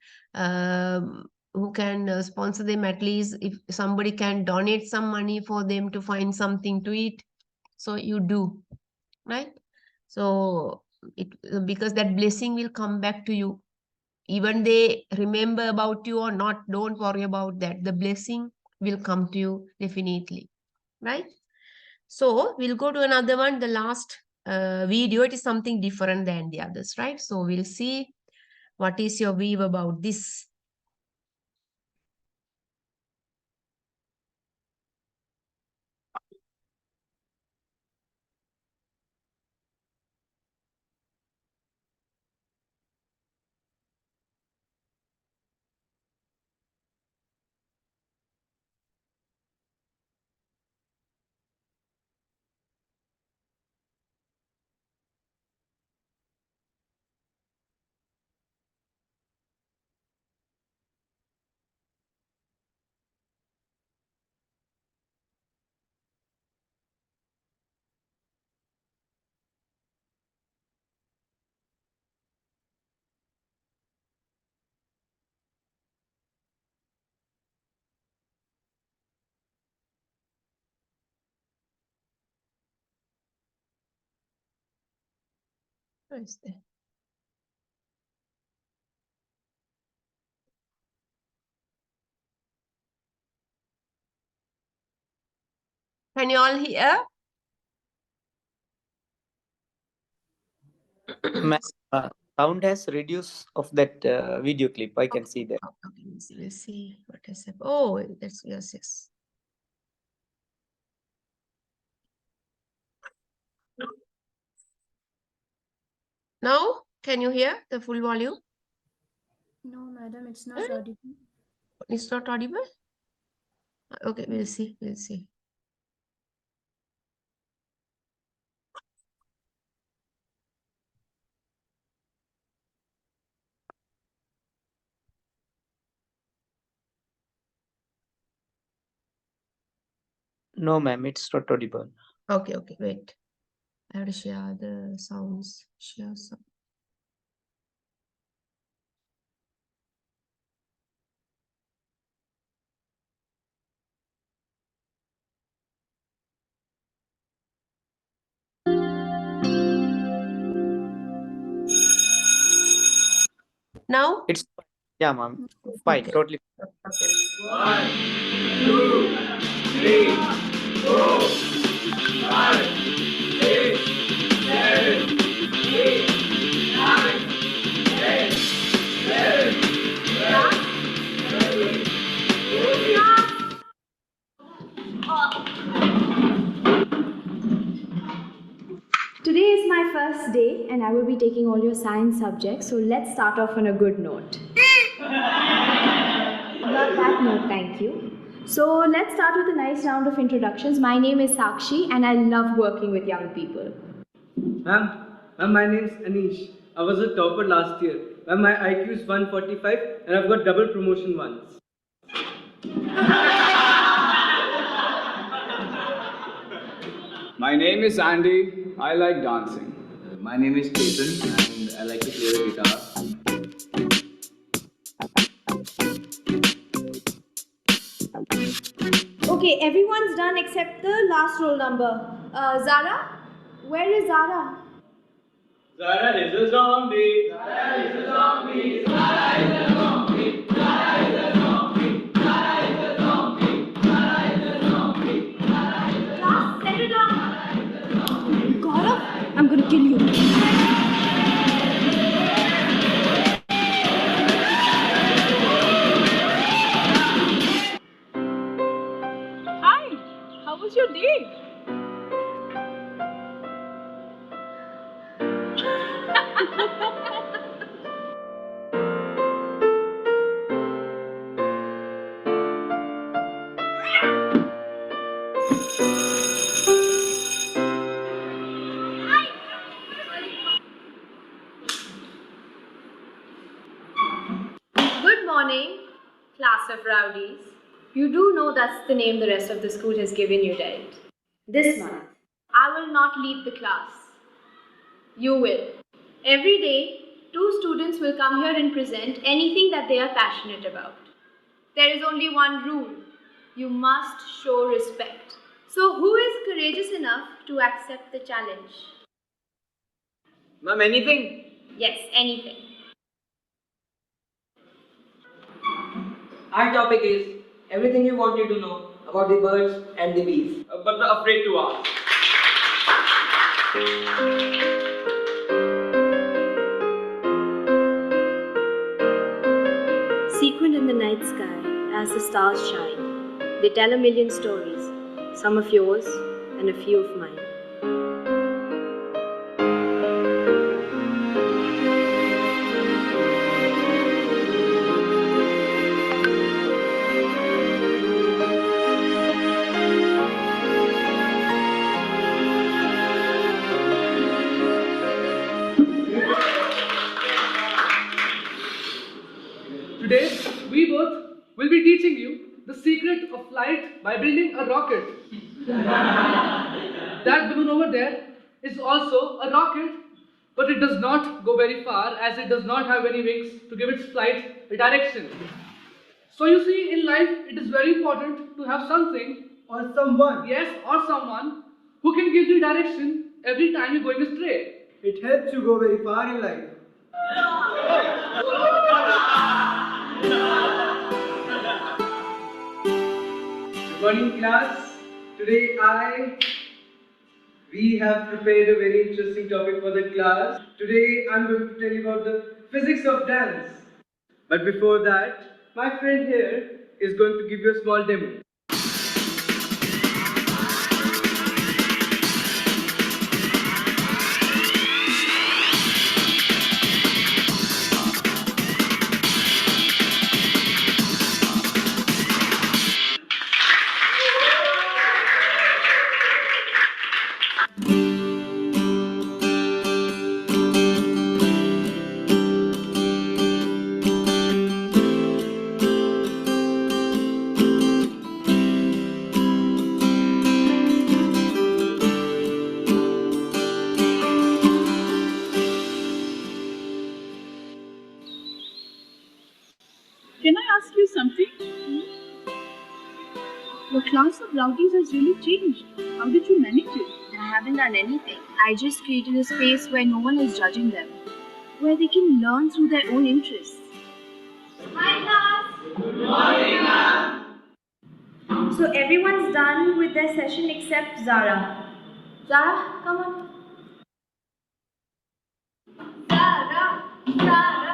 who can sponsor them, at least if somebody can donate some money for them to find something to eat, so you do, right? So because that blessing will come back to you. Even they remember about you or not, don't worry about that. The blessing will come to you definitely, right? So we'll go to another one, the last video. It is something different than the others, right? So we'll see What is your view about this? Where is that? Can you all hear? Sound has reduced of that video clip. I can see that. Okay, let's see what has happened. Oh, that's yes. Now, can you hear the full volume? No, madam, it's not audible. It's not audible? Okay, we'll see. We'll see. No, ma'am, it's not audible. Okay, wait. I have to share the sounds. Share some. Now? It's yeah, ma'am. Fine, Okay. totally. Okay. 1, 2, 3, 4, 5, 6, 7, 8, 9, 10, 11, 12, 13, 14. Today is my first day and I will be taking all your science subjects, so let's start off on a good note. Not that note, thank you. So let's start with a nice round of introductions. My name is Sakshi and I love working with young people. Ma'am, my name is Anish. I was a topper last year. Ma'am, my IQ is 145 and I've got double promotion once. My name is Andy. I like dancing. My name is Jason and I like to play the guitar. Okay, everyone's done except the last roll number. Zara? Where is Zara? Zara is a zombie. Zara is a zombie. Zara is a zombie. Zara is a zombie. Zara is a zombie. Zara is a zombie. Zara is a Class, settle down. Gaurav, I'm gonna kill you. Hi, how was your day? Good morning, class of rowdies. You do know that's the name the rest of the school has given you, right? This month, I will not lead the class. You will. Every day, 2 students will come here and present anything that they are passionate about. There is only one rule. You must show respect. So who is courageous enough to accept the challenge? Ma'am, anything? Yes, anything. Our topic is everything you wanted to know about the birds and the bees. But are afraid to ask. frequent in the night sky as the stars shine. They tell a million stories, some of yours and a few of mine. Today, we both will be teaching you the secret of flight by building a rocket. That balloon over there is also a rocket, but it does not go very far as it does not have any wings to give its flight a direction. So you see, in life, it is very important to have something or someone, yes, or someone who can give you direction every time you're going astray. It helps you go very far in life. Good morning, class. Today we have prepared a very interesting topic for the class. Today I'm going to tell you about the physics of dance. But before that, my friend here is going to give you a small demo. Can I ask you something? Your class of rowdies has really changed. How did you manage it? I haven't done anything. I just created a space where no one is judging them, where they can learn through their own interests. Hi class! Good morning, ma'am! So everyone's done with their session except Zara. Zara, come on. Zara! Zara!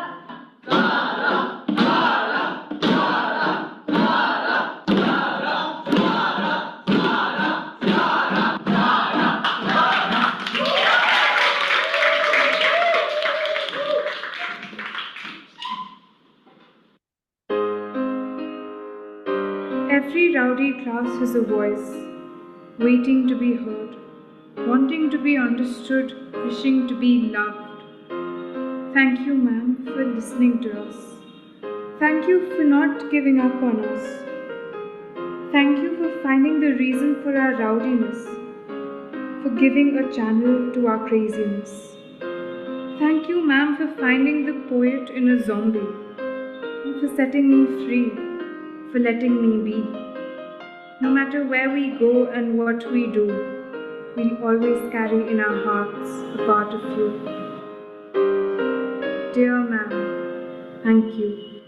Every rowdy class has a voice, waiting to be heard, wanting to be understood, wishing to be loved. Thank you, ma'am, for listening to us. Thank you for not giving up on us. Thank you for finding the reason for our rowdiness, for giving a channel to our craziness. Thank you, ma'am, for finding the poet in a zombie, and for setting me free, for letting me be. No matter where we go and what we do, we'll always carry in our hearts a part of you. Dear ma'am, thank you.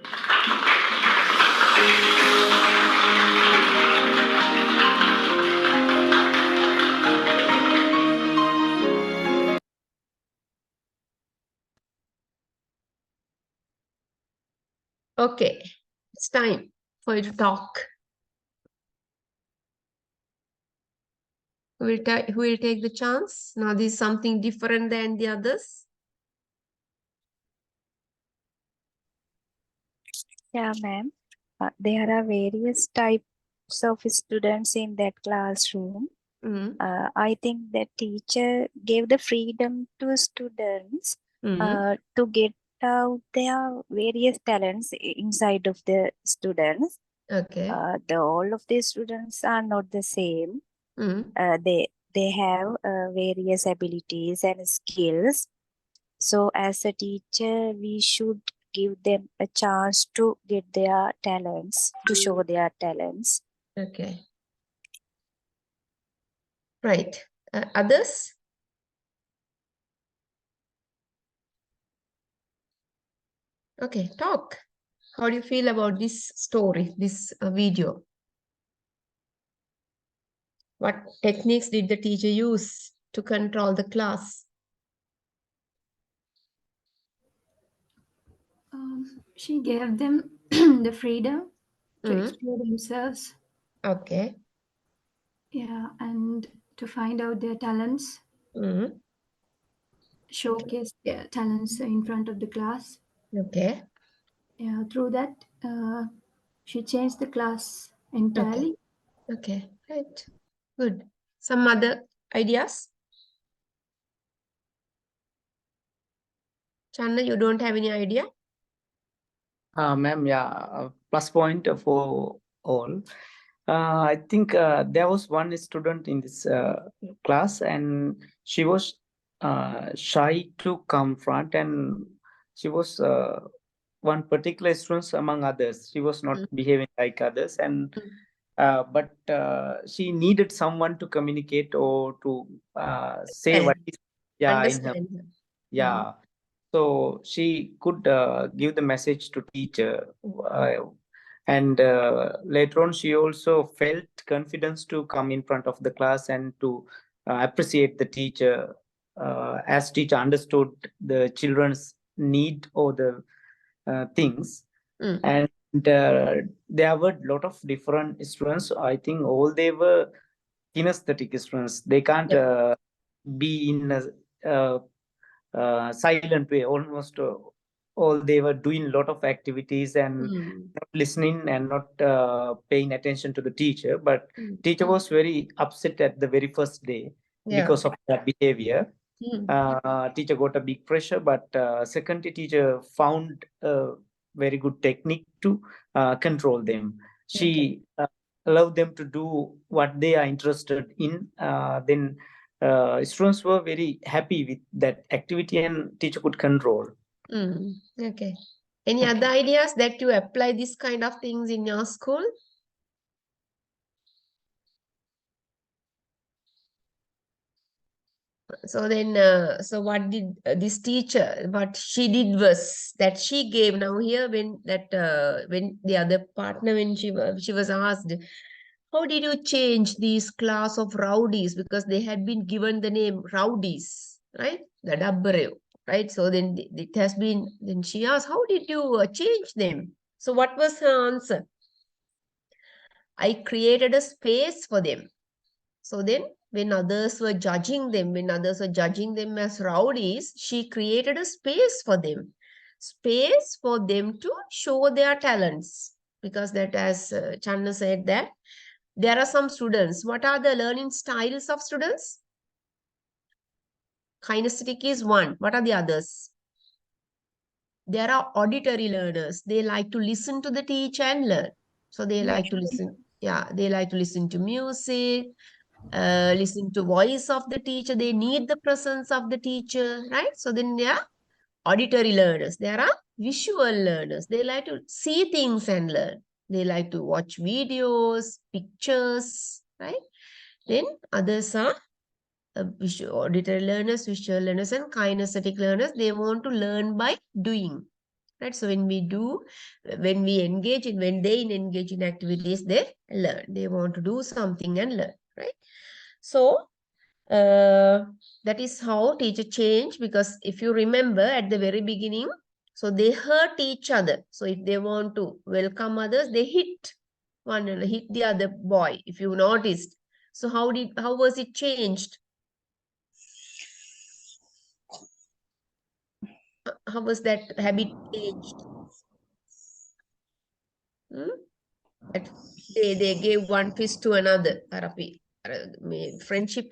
Okay, it's time for you to talk. Who will take the chance? Now this is something different than the others. Yeah, ma'am. There are various types of students in that classroom. I think the teacher gave the freedom to students to get out their various talents inside of the students. Okay. All of the students are not the same. They have various abilities and skills. So as a teacher, we should give them a chance to get their talents, to show their talents. Okay. Right. Others? Okay, talk. How do you feel about this story, this video? What techniques did the teacher use to control the class? She gave them the freedom to explore themselves. Okay. Yeah, and to find out their talents, showcase their talents in front of the class. Okay. Yeah, through that, she changed the class entirely. Okay, right. Good. Some other ideas? Channa, you don't have any idea? Ma'am, yeah, plus point for all. I think there was one student in this class, and she was shy to come front, and she was one particular student among others. She was not behaving like others, and but she needed someone to communicate or to say what is, yeah, in her, Understand. yeah. So she could give the message to teacher, and later on she also felt confidence to come in front of the class and to appreciate the teacher, as teacher understood the children's need or the things. And there were a lot of different students. I think all they were kinesthetic students. They can't be in a silent way. Almost all they were doing a lot of activities and not listening and not paying attention to the teacher. But teacher was very upset at the very first day because of that behavior. Teacher got a big pressure, but secondary teacher found a very good technique to control them. She allowed them to do what they are interested in. Then students were very happy with that activity, and teacher could control. Okay. Any other ideas that you apply this kind of things in your school? So then, so what did this teacher, what she did was that she gave now here when that, when the other partner, when she was asked, how did you change these class of rowdies? Because they had been given the name rowdies, right? The Dabbarev, right? So then it has been, then she asked, how did you change them? So what was her answer? I created a space for them. So then when others were judging them as rowdies, she created a space for them. Space for them to show their talents. Because that, as Channa said, that there are some students. What are the learning styles of students? Kinesthetic is one. What are the others? There are auditory learners. They like to listen to the teacher and learn. So they like to listen. Yeah, they like to listen to music, listen to voice of the teacher. They need the presence of the teacher, right? So then there are auditory learners. There are visual learners. They like to see things and learn. They like to watch videos, pictures, right? Then others are auditory learners, visual learners, and kinesthetic learners. They want to learn by doing, right? So when they engage in activities, they learn. They want to do something and learn, right? So that is how teacher change, because if you remember at the very beginning, so they hurt each other. So if they want to welcome others, they hit the other boy, if you noticed. So how was it changed? How was that habit changed? That they gave one fist to another. Friendship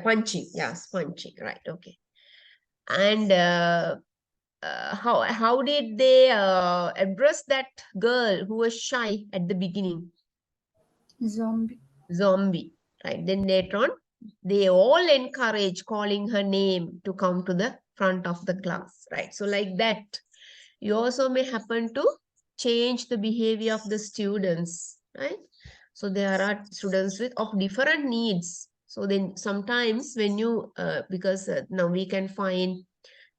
punching. Yes, punching. Right. Okay. And how did they address that girl who was shy at the beginning? Zombie. Right. Then later on, they all encourage calling her name to come to the front of the class. Right. So like that, you also may happen to change the behavior of the students. Right. So there are students of different needs. So then sometimes when you, because now we can find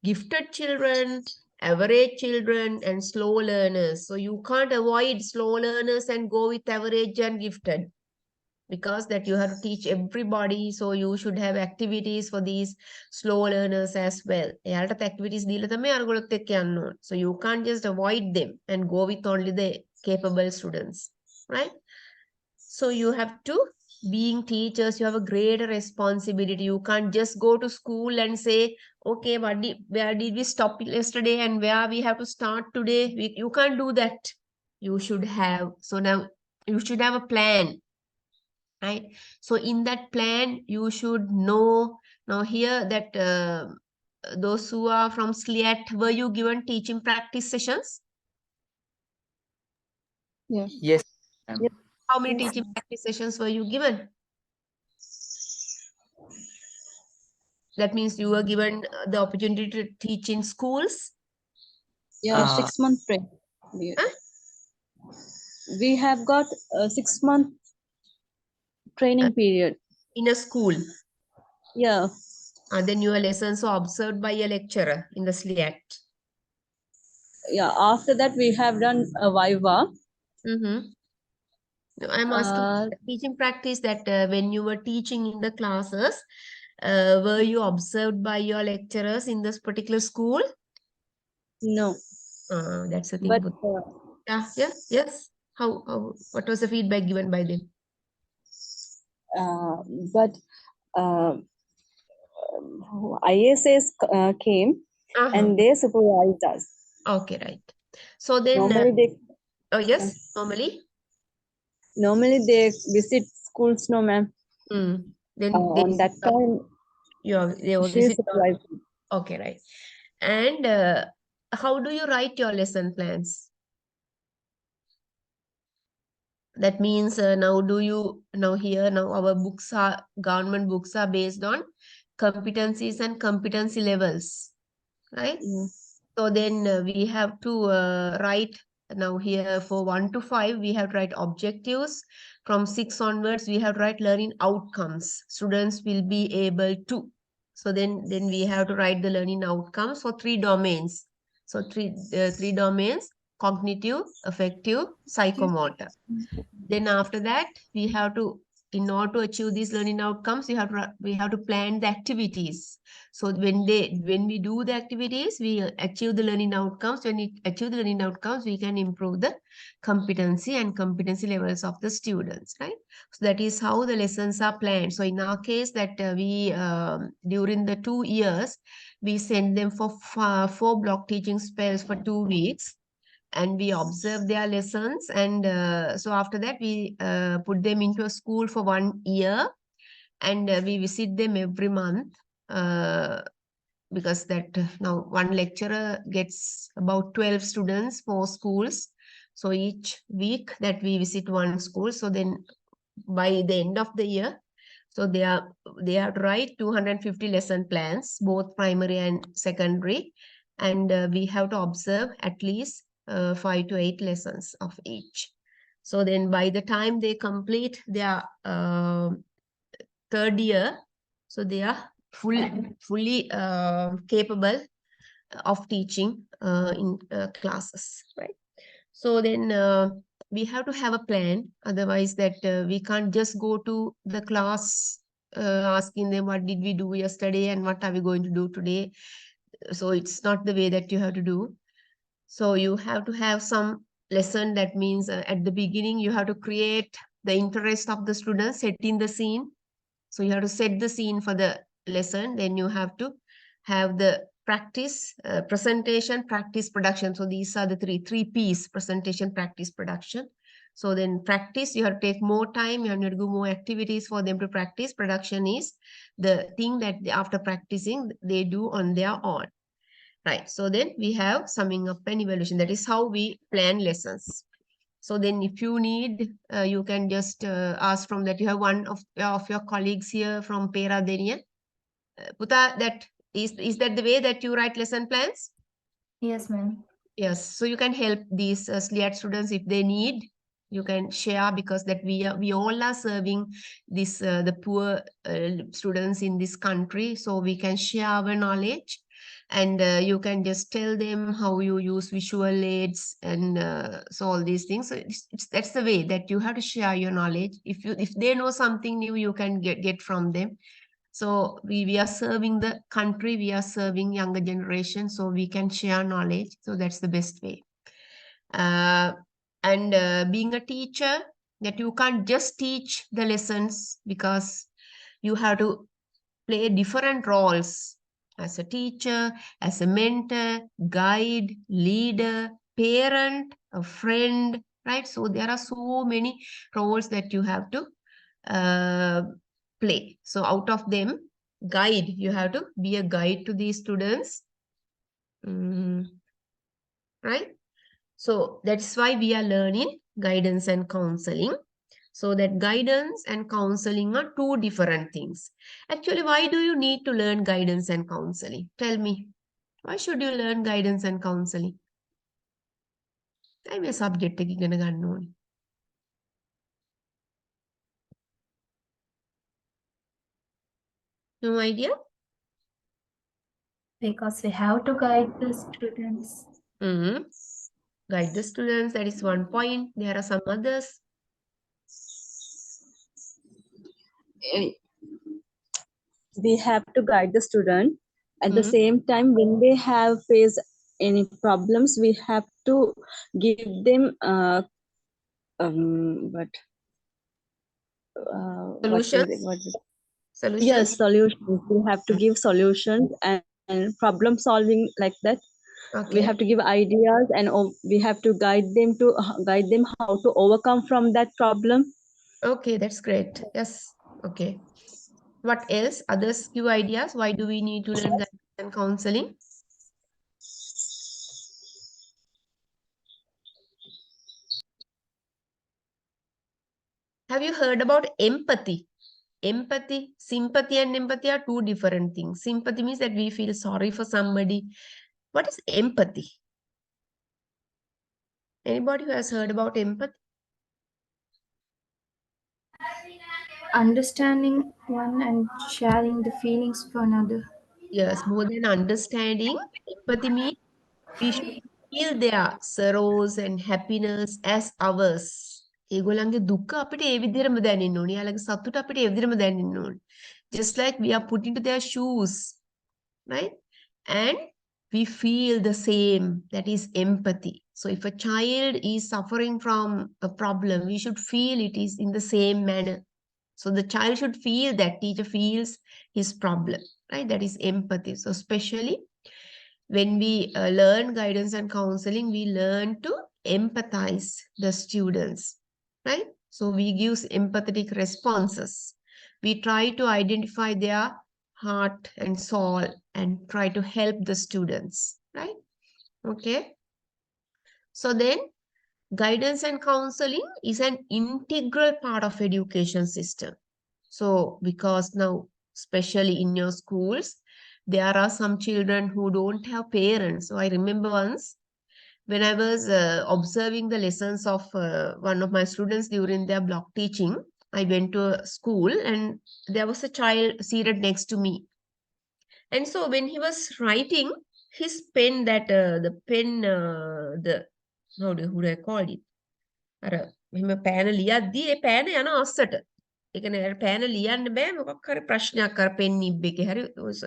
gifted children, average children, and slow learners. So you can't avoid slow learners and go with average and gifted. because that you have to teach everybody, so you should have activities for these slow learners as well. එයාලට activities දීලා තමයි අරගොල්ලොත් එක්ක යන්න ඕන. So you can't just avoid them and go with only the capable students, right? So you have to, being teachers, you have a greater responsibility. You can't just go to school and say, okay, where did we stop yesterday and where we have to start today? You can't do that. You should have, so now you should have a plan, right? So in that plan, you should know, now here that those who are from SLIAT, were you given teaching practice sessions? Yeah. Yes, ma'am. How many teaching practice sessions were you given? That means you were given the opportunity to teach in schools? Yeah, 6 month break. We have got a 6 month training period. In a school? Yeah. Then your lessons were observed by a lecturer in the SLIAT? Yeah, after that we have done a Viva. I'm asking teaching practice that when you were teaching in the classes, were you observed by your lecturers in this particular school? No. That's the thing. But Yes. What was the feedback given by them? But ISS came and they supervised us. Okay, right. So then normally they normally they visit schools, no ma'am. Then on that time they will she visit. supervised. Okay, right. And how do you write your lesson plans? That means now our books are, government books are based on competencies and competency levels, right? So then we have to write, now here for 1 to 5, we have to write objectives. From 6 onwards, we have to write learning outcomes. Students will be able to. So then we have to write the learning outcomes for 3 domains. So three domains: cognitive, affective, psychomotor. Then after that, we have to, in order to achieve these learning outcomes, we have to plan the activities. So when we do the activities, we achieve the learning outcomes. When we achieve the learning outcomes, we can improve the competency and competency levels of the students, right? So that is how the lessons are planned. So in our case, that we during the 2 years, we send them for 4 block teaching spells for 2 weeks. And we observe their lessons, and so after that we put them into a school for 1 year, and we visit them every month, because that now one lecturer gets about 12 students for schools. So each week that we visit one school. So then by the end of the year, so they have to write 250 lesson plans, both primary and secondary, and we have to observe at least 5 to 8 lessons of each. So then by the time they complete their 3rd year, so they are fully capable of teaching in classes, right? So then we have to have a plan, otherwise that we can't just go to the class asking them what did we do yesterday and what are we going to do today. So it's not the way that you have to do. So you have to have some lesson. That means at the beginning, you have to create the interest of the students, setting the scene. So you have to set the scene for the lesson. Then you have to have the practice, presentation, practice, production. So these are the three P's: presentation, practice, production. So then practice, you have to take more time, you have to do more activities for them to practice. Production is the thing that after practicing, they do on their own. Right. So then we have summing up and evaluation. That is how we plan lessons. So then if you need, you can just ask from that. You have one of your colleagues here from Pera Denia. Puta, is that the way that you write lesson plans? Yes, ma'am. Yes. So you can help these SLIAT students if they need. You can share, because that we all are serving this the poor students in this country. So we can share our knowledge. And you can just tell them how you use visual aids and so all these things. So that's the way that you have to share your knowledge. If they know something new, you can get from them. So we are serving the country, we are serving younger generation, so we can share knowledge. So that's the best way. And being a teacher, that you can't just teach the lessons, because you have to play different roles as a teacher, as a mentor, guide, leader, parent, a friend, right? So there are so many roles that you have to play. So out of them, guide, you have to be a guide to these students, right? So that's why we are learning guidance and counseling. So that guidance and counseling are two different things. Actually, why do you need to learn guidance and counseling? Tell me, why should you learn guidance and counseling? I'm a subject එකක් ගන්න ඕනේ. No idea? Because we have to guide the students. Guide the students, that is one point. There are some others. We have to guide the student. At the same time, when they have faced any problems, we have to give them Solutions? Solutions? Yes, solutions. We have to give solutions and problem solving like that. Okay. We have to give ideas, and we have to guide them how to overcome from that problem. Okay, that's great. Yes. Okay. What else? Others give ideas. Why do we need to learn guidance and counseling? Have you heard about empathy? Empathy, sympathy and empathy are two different things. Sympathy means that we feel sorry for somebody. What is empathy? Anybody who has heard about empathy? Understanding one and sharing the feelings for another. Yes, more than understanding, empathy means we should feel their sorrows and happiness as ours. ඒගොල්ලන්ගේ දුක අපිට ඒ විදිහටම දැනෙන්න ඕනේ. යාළගේ සතුට අපිට ඒ විදිහටම දැනෙන්න ඕනේ. Just like we are put into their shoes, right? And we feel the same. That is empathy. So if a child is suffering from a problem, we should feel it is in the same manner. So the child should feel that teacher feels his problem, right? That is empathy. So especially when we learn guidance and counseling, we learn to empathize the students, right? So we give empathetic responses. We try to identify their heart and soul and try to help the students, right? Okay. So then guidance and counseling is an integral part of education system. So because now, especially in your schools, there are some children who don't have parents. So I remember once when I was observing the lessons of one of my students during their block teaching, I went to a school and there was a child seated next to me. And so when he was writing, his pen, that the pen, how do I call it? මෙහෙම පෑන ලියද්දී ඒ පෑන යන අස්සට. ඒ කියන්නේ පෑන ලියන්න බෑ මොකක් හරි ප්‍රශ්නයක් අර pen nib එකේ හරි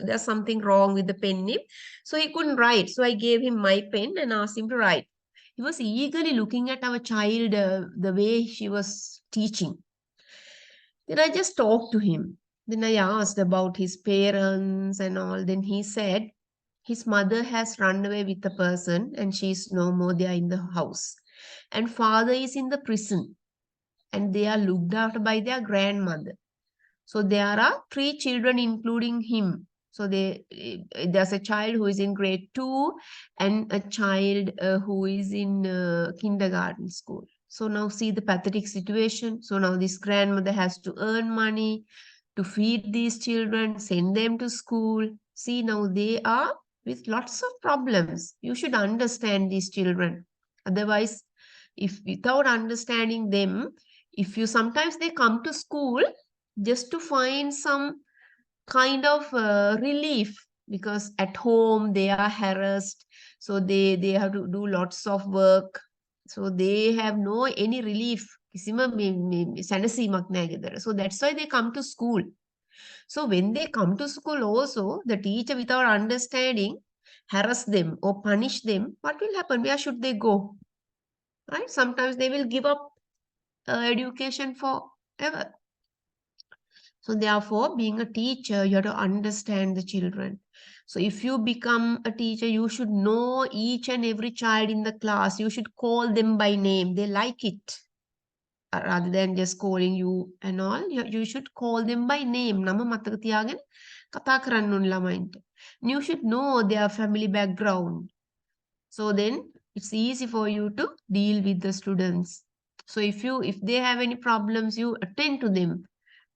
there's something wrong with the pen nib. So he couldn't write. So I gave him my pen and asked him to write. He was eagerly looking at our child, the way she was teaching. Then I just talked to him. Then I asked about his parents and all. Then he said his mother has run away with the person and she's no more there in the house. And father is in the prison and they are looked after by their grandmother. So there are 3 children including him. So there's a child who is in grade 2 and a child who is in kindergarten school. So now see the pathetic situation. So now this grandmother has to earn money to feed these children, send them to school. See, now they are with lots of problems. You should understand these children. Otherwise, if without understanding them, if you sometimes they come to school just to find some kind of relief because at home they are harassed. So they have to do lots of work. So they have no any relief. So that's why they come to school. So when they come to school also, the teacher without understanding harass them or punish them, what will happen? Where should they go? Right? Sometimes they will give up education forever. So therefore, being a teacher, you have to understand the children. So if you become a teacher, you should know each and every child in the class. You should call them by name. They like it. Rather than just calling you and all, you should call them by name. Nama mataka tiyagan kata karanna ඕන ළමයින්ට. You should know their family background. So then it's easy for you to deal with the students. So if they have any problems, you attend to them,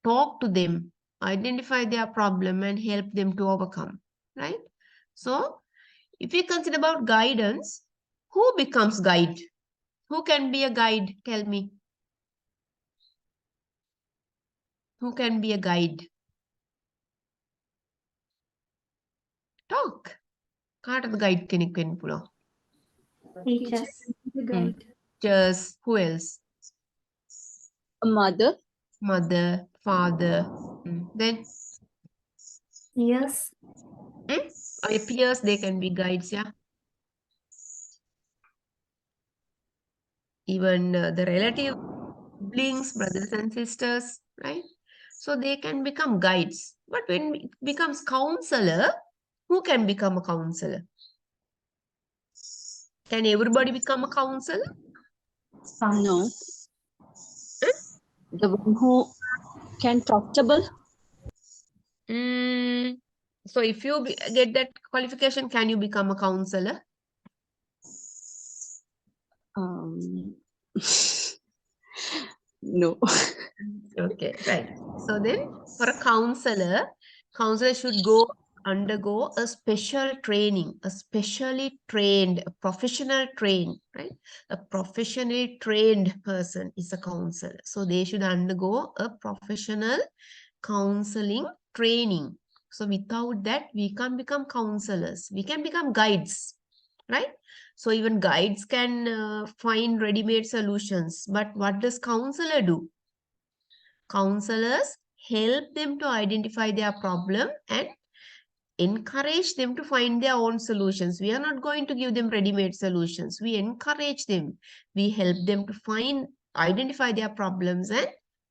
talk to them, identify their problem and help them to overcome, right? So if we consider about guidance, who becomes guide? Who can be a guide? Tell me. Who can be a guide? Talk. කාටද guide කෙනෙක් වෙන්න පුළුවන්? Teachers. The guide. Just who else? A mother. Mother, father. Then? Peers. Or your peers, they can be guides, yeah? Even the relative siblings, brothers and sisters, right? So they can become guides. But when it becomes counselor, who can become a counselor? Can everybody become a counselor? No. The one who can talkable. So if you get that qualification, can you become a counselor? No. Okay, right. So then for a counselor should undergo a special training, a specially trained, a professional trained, right? A professionally trained person is a counselor. So they should undergo a professional counseling training. So without that, we can't become counselors. We can become guides, right? So even guides can find ready-made solutions. But what does counselor do? Counselors help them to identify their problem and encourage them to find their own solutions. We are not going to give them ready-made solutions. We encourage them. We help them to identify their problems and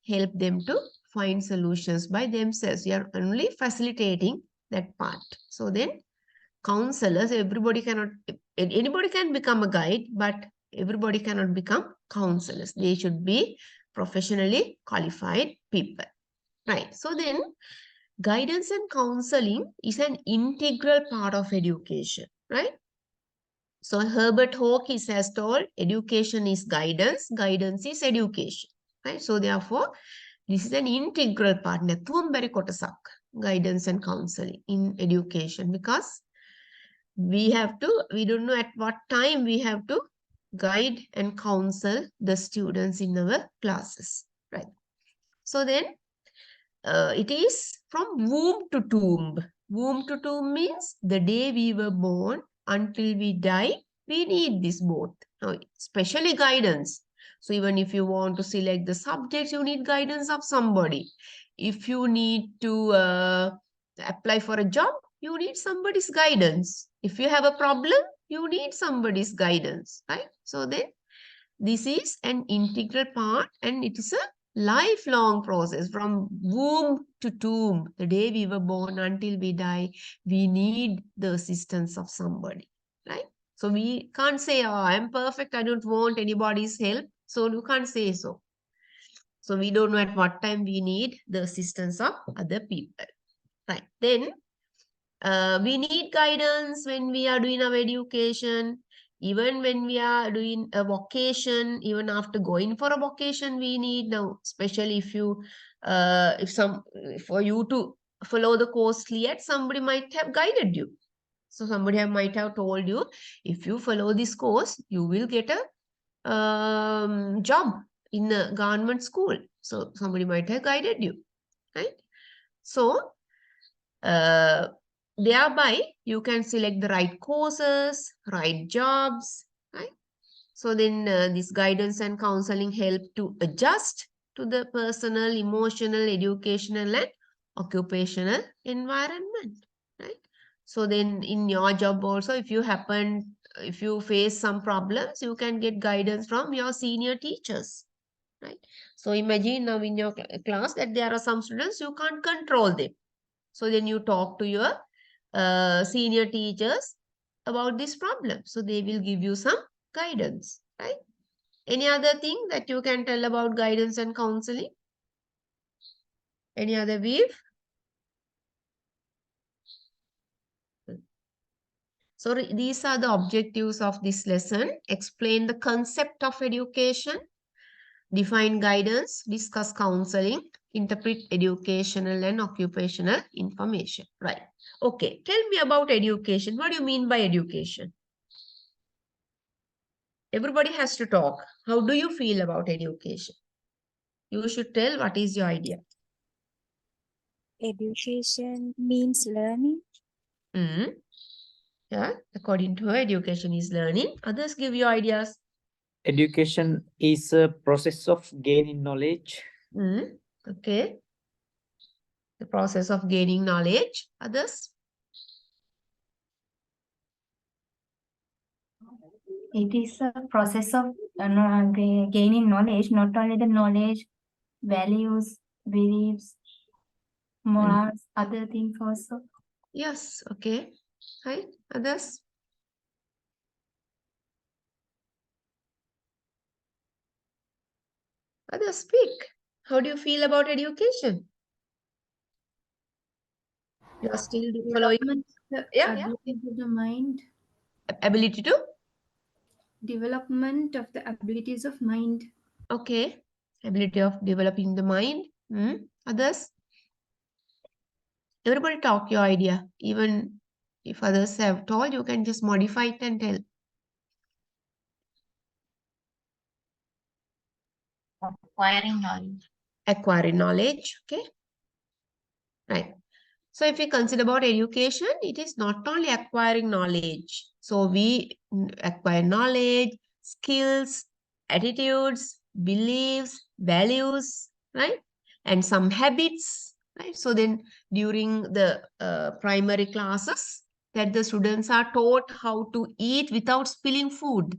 help them to find solutions by themselves. We are only facilitating that part. So then counselors, anybody can become a guide, but everybody cannot become counselors. They should be professionally qualified people, right? So then guidance and counseling is an integral part of education, right? So Herbert Hawkins has told education is guidance, guidance is education, right? So therefore, this is an integral part, guidance and counseling in education, because we don't know at what time we have to guide and counsel the students in our classes, right? So then it is from womb to tomb. Womb to tomb means the day we were born until we die, we need this both. Now, especially guidance. So even if you want to select the subjects, you need guidance of somebody. If you need to apply for a job, you need somebody's guidance. If you have a problem, you need somebody's guidance, right? So then this is an integral part and it is a lifelong process from womb to tomb. The day we were born until we die, we need the assistance of somebody, right? So we can't say, oh, I'm perfect, I don't want anybody's help. So you can't say so. So we don't know at what time we need the assistance of other people, right? Then we need guidance when we are doing our education. Even when we are doing a vocation, even after going for a vocation, we need now, especially if you, for you to follow the course cleared, somebody might have guided you. So somebody might have told you, if you follow this course, you will get a job in a government school. So somebody might have guided you, right? So thereby you can select the right courses, right jobs, right? So then this guidance and counseling help to adjust to the personal, emotional, educational and occupational environment, right? So then in your job also, if you face some problems, you can get guidance from your senior teachers, right? So imagine now in your class that there are some students you can't control them. So then you talk to your senior teachers about this problem. So they will give you some guidance, right? Any other thing that you can tell about guidance and counseling? Any other view? So these are the objectives of this lesson. Explain the concept of education, define guidance, discuss counseling, interpret educational and occupational information. Right. Okay. Tell me about education. What do you mean by education? Everybody has to talk. How do you feel about education? You should tell what is your idea. Education means learning. Yeah, according to her, education is learning. Others give you ideas. Education is a process of gaining knowledge. Okay. The process of gaining knowledge. Others? It is a process of gaining knowledge, not only the knowledge, values, beliefs, morals, other things also. Yes, okay. Right. Others? Others speak. How do you feel about education? You are still following? Ability of the mind. Ability to? Development of the abilities of mind. Okay. Ability of developing the mind. Others? Everybody talk your idea. Even if others have told, you can just modify it and tell. Acquiring knowledge. Acquiring knowledge. Okay. Right. So if we consider about education, it is not only acquiring knowledge. So we acquire knowledge, skills, attitudes, beliefs, values, right? And some habits, right? So then during the primary classes, that the students are taught how to eat without spilling food,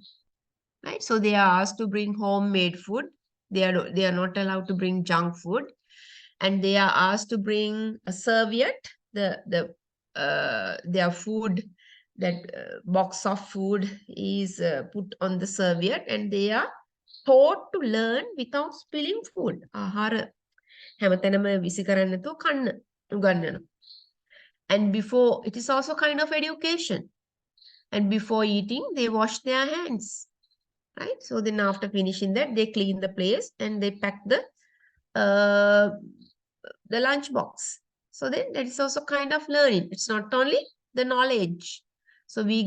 right? So they are asked to bring homemade food. They are not allowed to bring junk food. And they are asked to bring a serviette, their food, that box of food is put on the serviette, and they are taught to learn without spilling food. ආහාර හැමතැනම විසි කරන්නේ නැතුව කන්න උගන්වනවා. And before, it is also kind of education. And before eating, they wash their hands, right? So then after finishing that, they clean the place and they pack the lunch box. So then that is also kind of learning. It's not only the knowledge. So we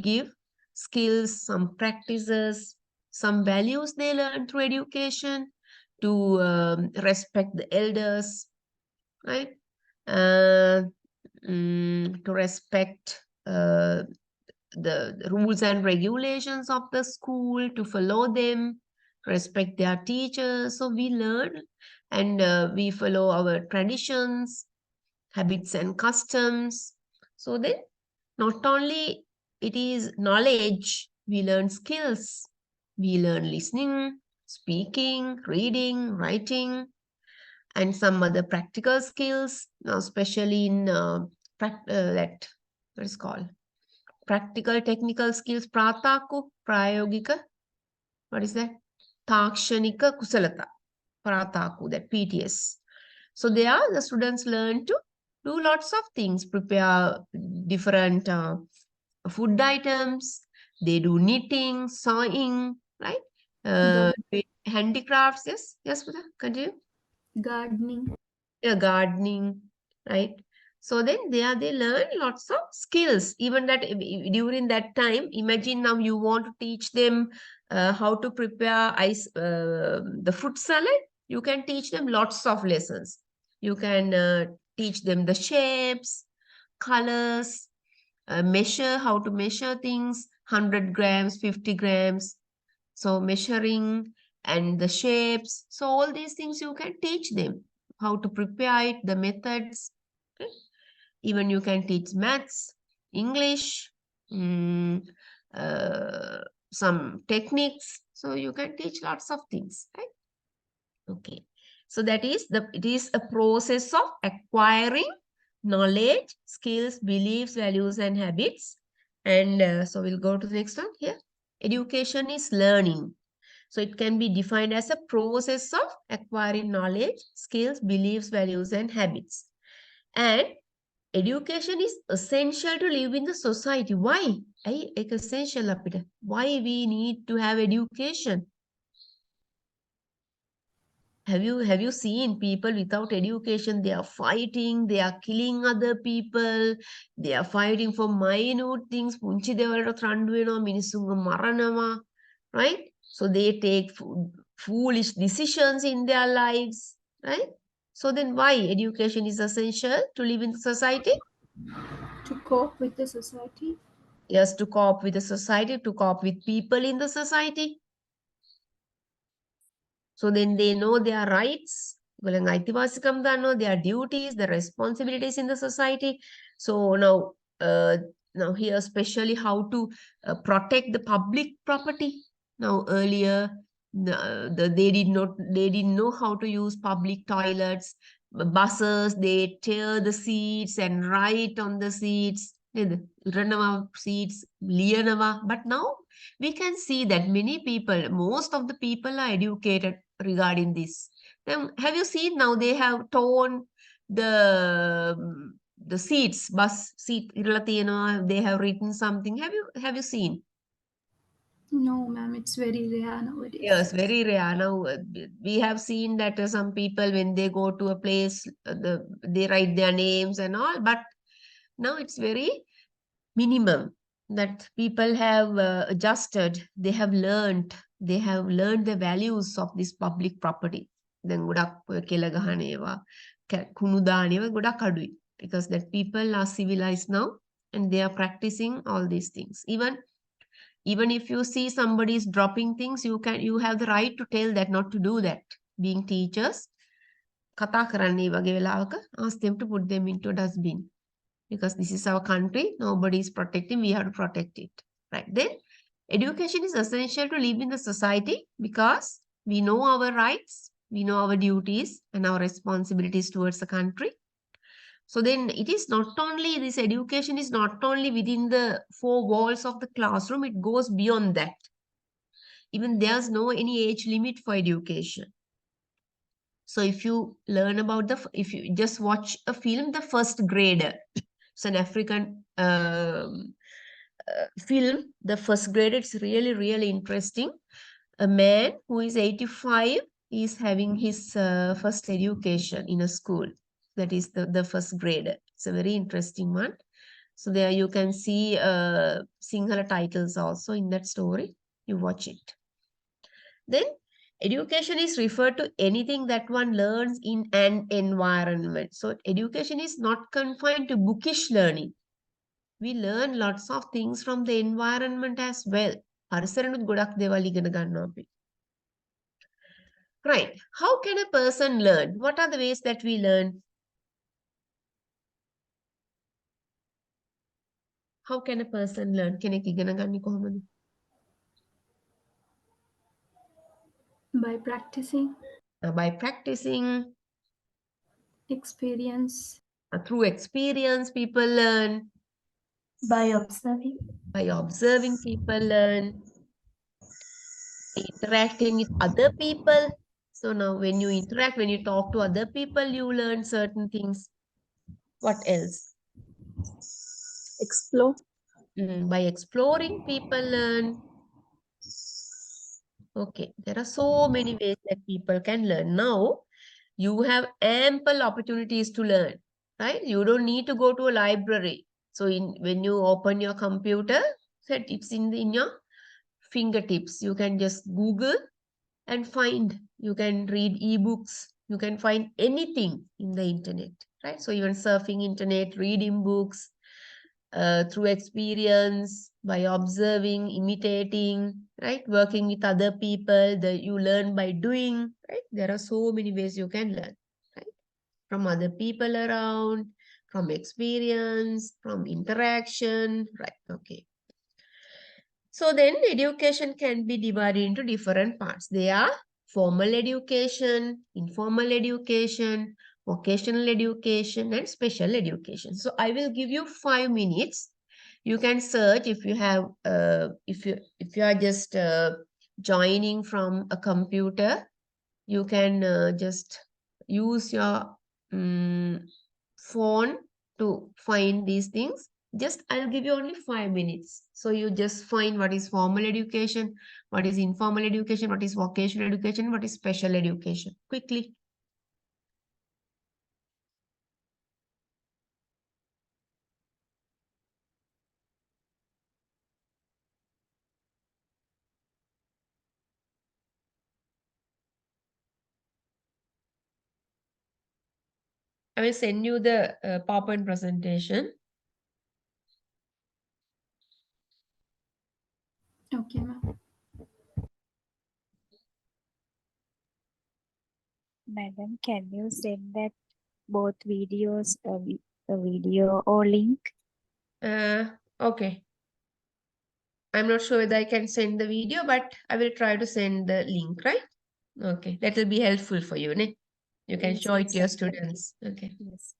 give skills, some practices, some values they learn through education, to respect the elders, right? To respect the rules and regulations of the school, to follow them, respect their teachers. So we learn and we follow our traditions, habits and customs. So then not only it is knowledge, we learn skills. We learn listening, speaking, reading, writing, and some other practical skills, now especially in what is called practical technical skills, prataku, prayogika, what is that? Takshanika kusalata, prataku, that PTS. So there the students learn to do lots of things, prepare different food items, they do knitting, sewing, right? Handicrafts, yes, continue. Gardening. Yeah, gardening, right? So then they learn lots of skills. Even that during that time, imagine now you want to teach them how to prepare the fruit salad. You can teach them lots of lessons. You can teach them the shapes, colors, measure, how to measure things, 100 grams, 50 grams. So measuring and the shapes. So all these things you can teach them. How to prepare it, the methods. Okay? Even you can teach maths, English, some techniques. So you can teach lots of things, right? Okay. So that is it is a process of acquiring knowledge, skills, beliefs, values, and habits. And so we'll go to the next one here. Education is learning. So it can be defined as a process of acquiring knowledge, skills, beliefs, values, and habits. And education is essential to live in the society. Why? Essential. Why we need to have education? Have you seen people without education? They are fighting, they are killing other people, they are fighting for minute things. Right? So they take foolish decisions in their lives, right? So then why education is essential to live in society? To cope with the society. Yes, to cope with the society, to cope with people in the society. So then they know their rights, their duties, their responsibilities in the society. So now here especially how to protect the public property. Now earlier they didn't know how to use public toilets, buses. They tear the seats and write on the seats. Seats, but now we can see that many people, most of the people are educated regarding this. Then have you seen now they have torn the seats, bus seat, they have written something. Have you seen? No, ma'am, it's very rare nowadays. Yes, very rare. Now we have seen that some people when they go to a place, they write their names and all, but now it's very minimum that people have adjusted. They have learned the values of this public property. Then because that people are civilized now and they are practicing all these things. Even if you see somebody is dropping things, you have the right to tell that not to do that. Being teachers, ask them to put them into a dustbin. Because this is our country, nobody is protecting, we have to protect it. Right? Then education is essential to live in the society because we know our rights, we know our duties and our responsibilities towards the country. So then it is not only, this education is not only within the four walls of the classroom, it goes beyond that. Even there's no any age limit for education. So if you learn about if you just watch a film, The First Grader, it's an African film, The First Grader. It's really, really interesting. A man who is 85 is having his first education in a school. That is the first grader. It's a very interesting one. So there you can see Sinhala titles also in that story. You watch it. Then education is referred to anything that one learns in an environment. So education is not confined to bookish learning. We learn lots of things from the environment as well. Right. How can a person learn? What are the ways that we learn? How can a person learn? By practicing. By practicing. Experience. Through experience, people learn. By observing. By observing, people learn. Interacting with other people. So now when you interact, when you talk to other people, you learn certain things. What else? Explore. By exploring, people learn. Okay, there are so many ways that people can learn. Now, you have ample opportunities to learn, right? You don't need to go to a library. So when you open your computer, it's in your fingertips. You can just Google and find. You can read ebooks. You can find anything in the internet. right? So even surfing internet, reading books, through experience, by observing, imitating, right? Working with other people, you learn by doing, right? There are so many ways you can learn, right? From other people around, from experience, from interaction, right? Okay. So then education can be divided into different parts. They are formal education, informal education, vocational education, and special education. So I will give you 5 minutes. You can search if you have if you are just joining from a computer, you can just use your phone to find these things. Just I'll give you only 5 minutes. So you just find what is formal education, what is informal education, what is vocational education, what is special education. Quickly. I will send you the PowerPoint presentation. Okay, ma'am. Madam, can you send that both videos, a video or link? Okay. I'm not sure whether I can send the video, but I will try to send the link, right? Okay, that will be helpful for you, ne? You can Yes, show it to your yes. students. Okay. Yes.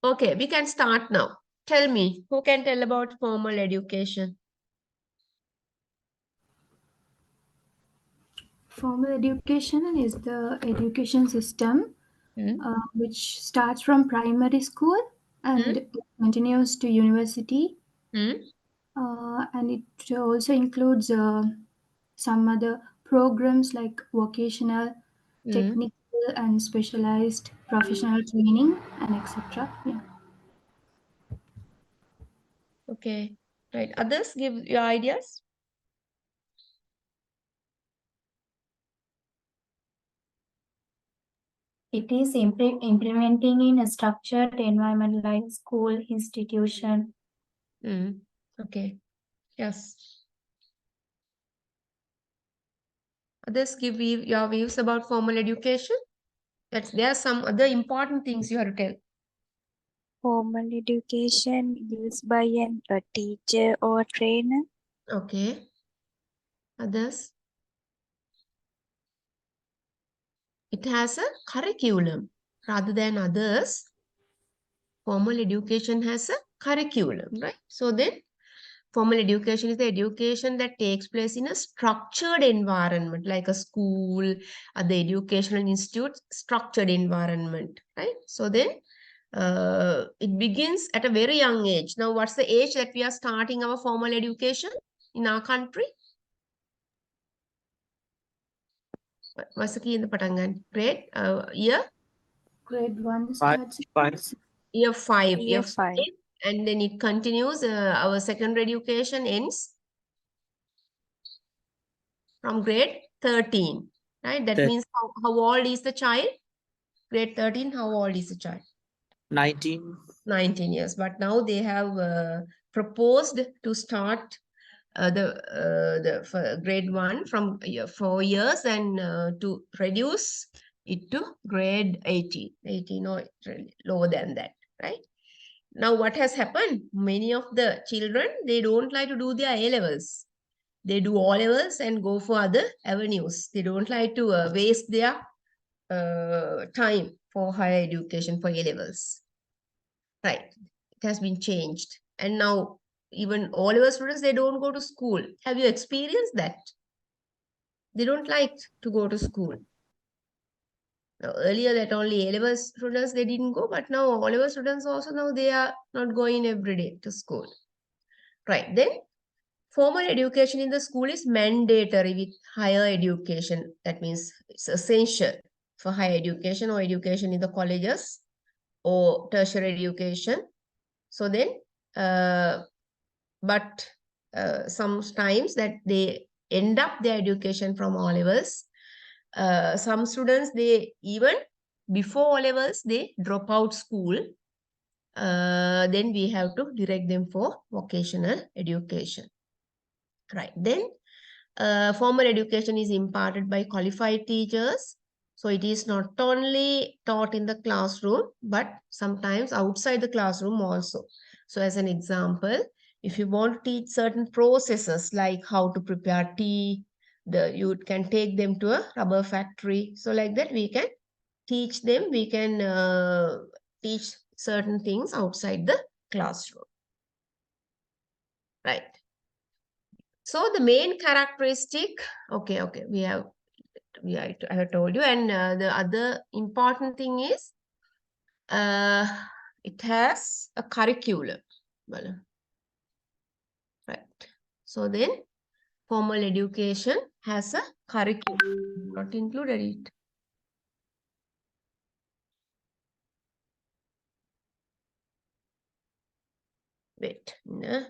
Okay, we can start now. Tell me, who can tell about formal education? Formal education is the education system which starts from primary school and it continues to university. And it also includes some other programs like vocational, technical, and specialized professional training, and etc. Yeah. Okay, right. Others give your ideas? It is implementing in a structured environment like school, institution. Okay, yes. Others give your views about formal education? There are some other important things you have to tell. Formal education used by a teacher or trainer. Okay. Others? It has a curriculum. Rather than others, formal education has a curriculum, right? So then, formal education is the education that takes place in a structured environment, like a school, the educational institute, structured environment, right? So then, it begins at a very young age. Now, what's the age that we are starting our formal education in our country? What's the key in the Patangan? Grade? Year? Grade 1 starts. Year 5. Year 5. And then it continues. Our secondary education ends from grade 13, right? That means how old is the child? Grade 13, how old is the child? 19. 19 years. But now they have proposed to start grade 1 from 4 years and to reduce it to grade 18 or lower than that, right? Now what has happened? Many of the children, they don't like to do their A-levels. They do O-levels and go for other avenues. They don't like to waste their time for higher education for A-levels. Right, it has been changed. And now even O-level students, they don't go to school. Have you experienced that? They don't like to go to school. Now, earlier that only A-level students, they didn't go, but now O-level students also, now they are not going every day to school. Right, then formal education in the school is mandatory with higher education. That means it's essential for higher education or education in the colleges or tertiary education. So then, sometimes that they end up their education from O levels. Some students, they even before O levels, they drop out school. Then we have to direct them for vocational education. Right, then formal education is imparted by qualified teachers. So it is not only taught in the classroom, but sometimes outside the classroom also. So as an example, if you want to teach certain processes like how to prepare tea, you can take them to a rubber factory. So like that we can teach them, we can teach certain things outside the classroom. Right. So the main characteristic, okay, I have told you, and the other important thing is it has a curriculum. Well, right. So then formal education has a curriculum. Not included it. Wait. No.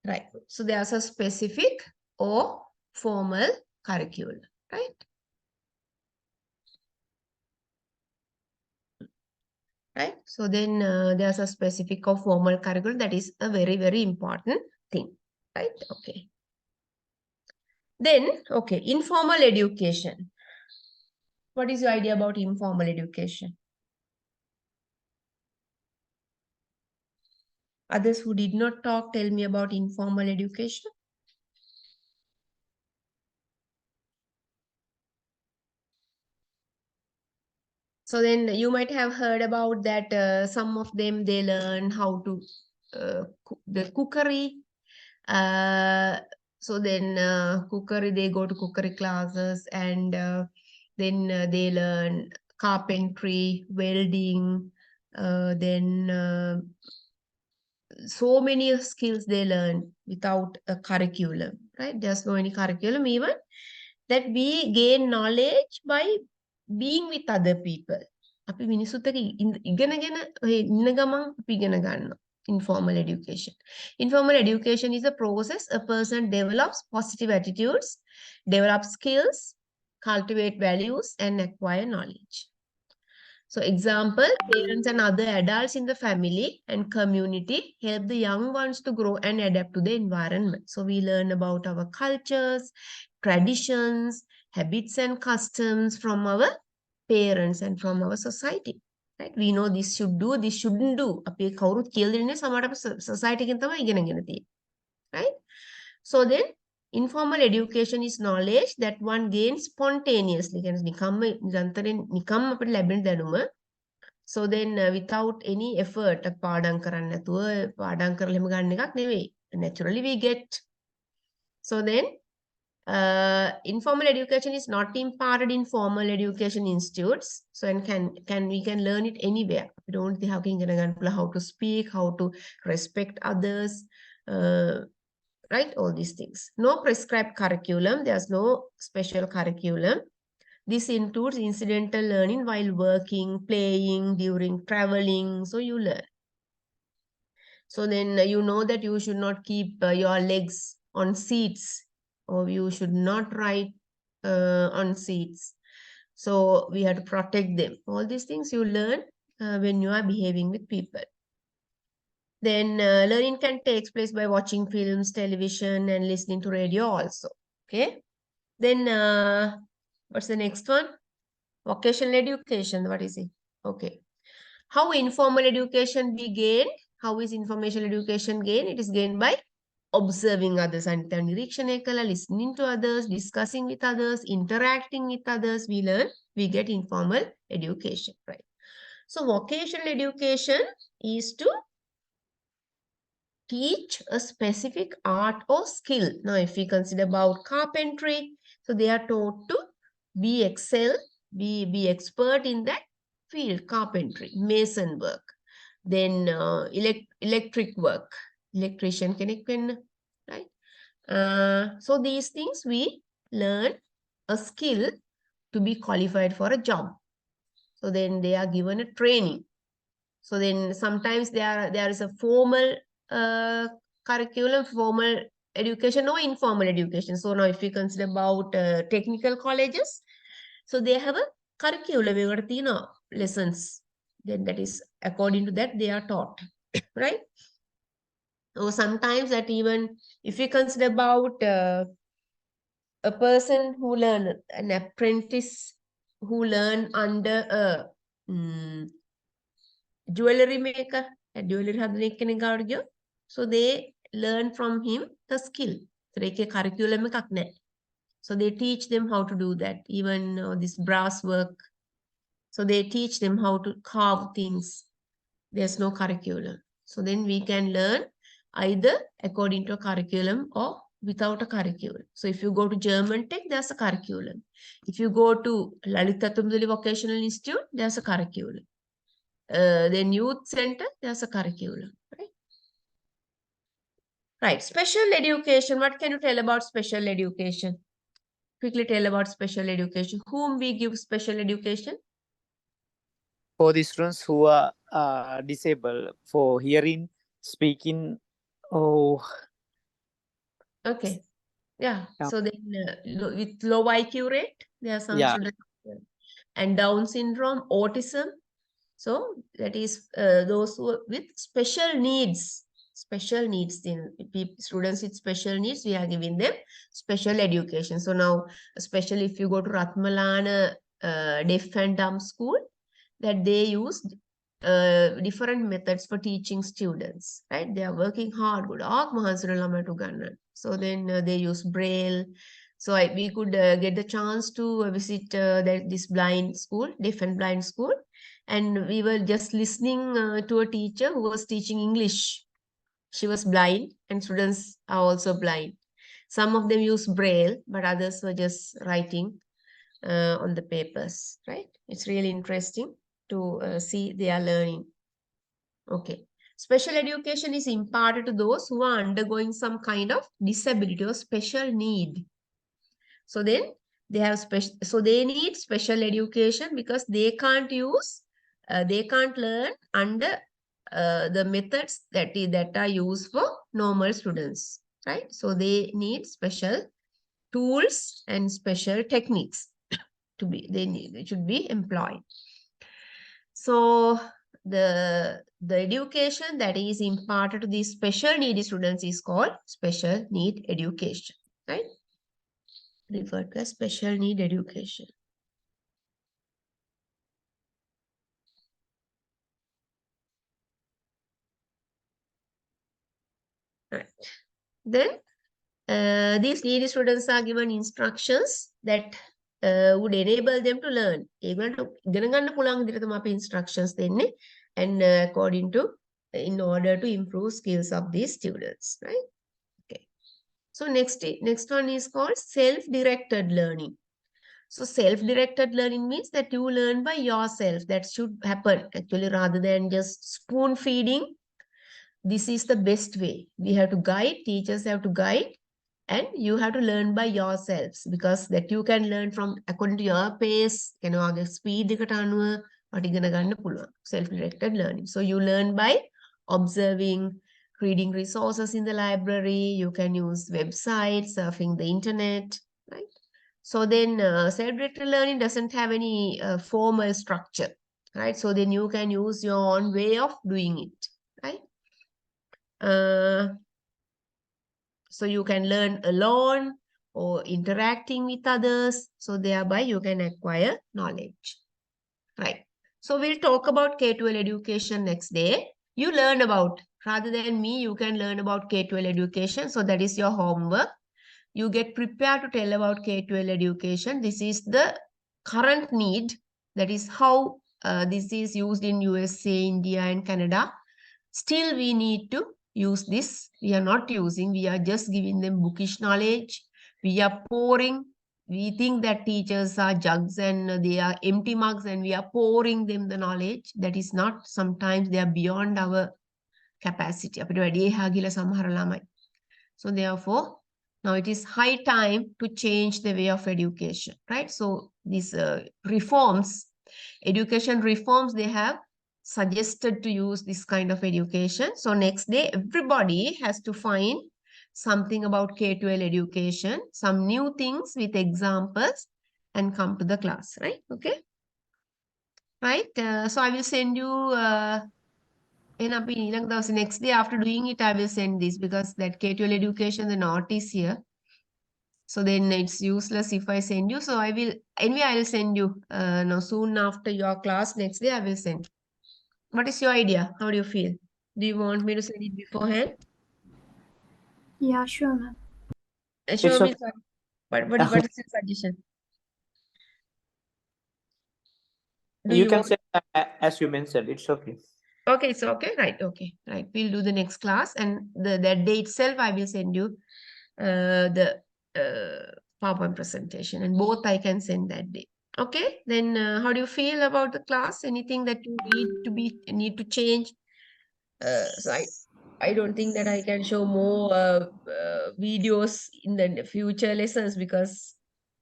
Right. So there's a specific or formal curriculum, right? Right. So then there's a specific or formal curriculum. That is a very, very important thing, right? Okay. Then, okay, informal education. What is your idea about informal education? Others who did not talk, tell me about informal education. So then you might have heard about that some of them, they learn how to cook the cookery. So then cookery, they go to cookery classes, and then they learn carpentry, welding, then so many skills they learn without a curriculum, right? There's no any curriculum, even that we gain knowledge by being with other people. අපි මිනිසුත් එක්ක ඉගෙනගෙන ඉන්න ගමන් අපි ඉගෙන ගන්නවා. Informal education. Informal education is a process a person develops positive attitudes, develops skills, cultivate values, and acquire knowledge. So example, parents and other adults in the family and community help the young ones to grow and adapt to the environment. So we learn about our cultures, traditions, habits and customs from our parents and from our society. Right? We know this should do, this shouldn't do. අපි කවුරුත් කියලා දෙන්නේ සමහරට society එකෙන් තමයි ඉගෙනගෙන තියෙන්නේ. Right? So then informal education is knowledge that one gains spontaneously. නිකම්ම අපිට ලැබෙන දැනුම. So then without any effort, පාඩම් කරන්න නැතුව පාඩම් කරලා එහෙම ගන්න එකක් නෙවෙයි. Naturally we get. So then informal education is not imparted in formal education institutes. So and we can learn it anywhere. We don't have how to speak, how to respect others. right? All these things. No prescribed curriculum. There's no special curriculum. This includes incidental learning while working, playing, during traveling. So you learn. So then you know that you should not keep your legs on seats, or you should not ride on seats. So we have to protect them. All these things you learn when you are behaving with people. Then learning can take place by watching films, television, and listening to radio also. Okay. Then what's the next one? Vocational education. What is it? Okay. How informal education be gained? How is informational education gained? It is gained by observing others, and listening to others, discussing with others, interacting with others. We learn, we get informal education, right? So vocational education is to teach a specific art or skill. Now, if we consider about carpentry, so they are taught to be be expert in that field, carpentry, mason work. Then electric work, electrician, right? So these things we learn a skill to be qualified for a job. So then they are given a training. So then sometimes there is a formal curriculum, formal education, or informal education. So now if we consider about technical colleges, so they have a curriculum, lessons. Then that is according to that they are taught, right? Or sometimes that even if we consider about a person who learn, an apprentice who learn under a jewelry maker, a jewelry hadane, so they learn from him the skill. So they curriculum එකක් නැහැ. So they teach them how to do that. Even this brass work. So they teach them how to carve things. There's no curriculum. So then we can learn either according to a curriculum or without a curriculum. So if you go to German Tech, there's a curriculum. If you go to Lalita Tumduli Vocational Institute, there's a curriculum. Then Youth Center, there's a curriculum. Right? Right. Special education. What can you tell about special education? Quickly tell about special education. Whom we give special education? For the students who are disabled, for hearing, speaking. Oh. Okay. Yeah. So then with low IQ rate, there are some students. And Down syndrome, autism. So that is those who with special needs. Special needs, students with special needs, we are giving them special education. So now, especially if you go to Ratmalana Deaf and Dumb School, that they use different methods for teaching students, right? They are working hard. So then they use Braille. So we could get the chance to visit this blind school, deaf and blind school. And we were just listening to a teacher who was teaching English. She was blind and students are also blind. Some of them use Braille, but others were just writing on the papers, right? It's really interesting to see they are learning. Okay. Special education is imparted to those who are undergoing some kind of disability or special need. So then they have so they need special education because they can't learn under the methods that are used for normal students, right? So they need special tools and special techniques they should be employed. So the education that is imparted to these special needy students is called special need education, right? Referred to as special need education. Right. Then these needy students are given instructions that would enable them to learn. Instructions and according to in order to improve skills of these students, right? Okay. So next one is called self-directed learning. So self-directed learning means that you learn by yourself. That should happen actually rather than just spoon feeding. this is the best way. We have to guide, teachers have to guide, and you have to learn by yourselves, because that you can learn from according to your pace, speed, self-directed learning. So you learn by observing, reading resources in the library, you can use websites, surfing the internet, right? So then self-directed learning doesn't have any formal structure, right? So then you can use your own way of doing it, right? So you can learn alone or interacting with others. So thereby you can acquire knowledge, right? So we'll talk about K-12 education next day. You learn about, rather than me, you can learn about K-12 education. So that is your homework. You get prepared to tell about K-12 education. This is the current need. That is how this is used in USA, India, and Canada. Still, we need to use this. We are not using, we are just giving them bookish knowledge. We are pouring. We think that teachers are jugs and they are empty mugs and we are pouring them the knowledge. That is not. Sometimes they are beyond our capacity. So therefore, now it is high time to change the way of education, right? So these reforms, education reforms, they have suggested to use this kind of education. So next day, everybody has to find something about K-12 education, some new things with examples, and come to the class, right? Okay. Right. So I will send you next day after doing it, I will send this, because that K-12 education, the note is here. So then it's useless if I send you. So I will, anyway, I will send you now soon after your class. Next day I will send. What is your idea? How do you feel? Do you want me to send it beforehand? Yeah, sure, ma'am. Sure, means what is your suggestion? You can send as you mentioned. It's okay. Okay, it's okay. Right. Okay. Right. We'll do the next class, and that day itself, I will send you the PowerPoint presentation, and both I can send that day. Okay. Then how do you feel about the class? Anything that you need to change? So I don't think that I can show more videos in the future lessons, because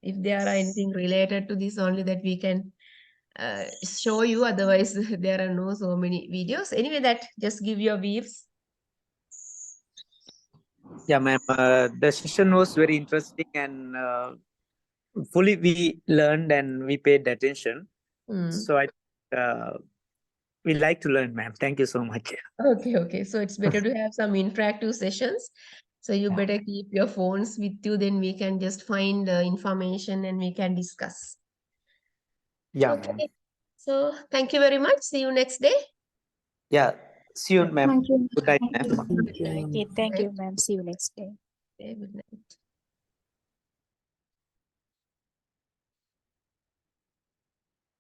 if there are anything related to this, only that we can show you. Otherwise, there are no so many videos. Anyway, that just give your views. Yeah, ma'am. The session was very interesting and fully we learned and we paid attention. So I we like to learn, ma'am. Thank you so much. Okay, okay. So it's better to have some interactive sessions. So you better keep your phones with you, then we can just find information and we can discuss. Yeah, okay. ma'am. So thank you very much. See you next day. Yeah. See you, ma'am. Thank you. Good night, ma'am. Okay, thank you, ma'am. See you next day. Okay, good night.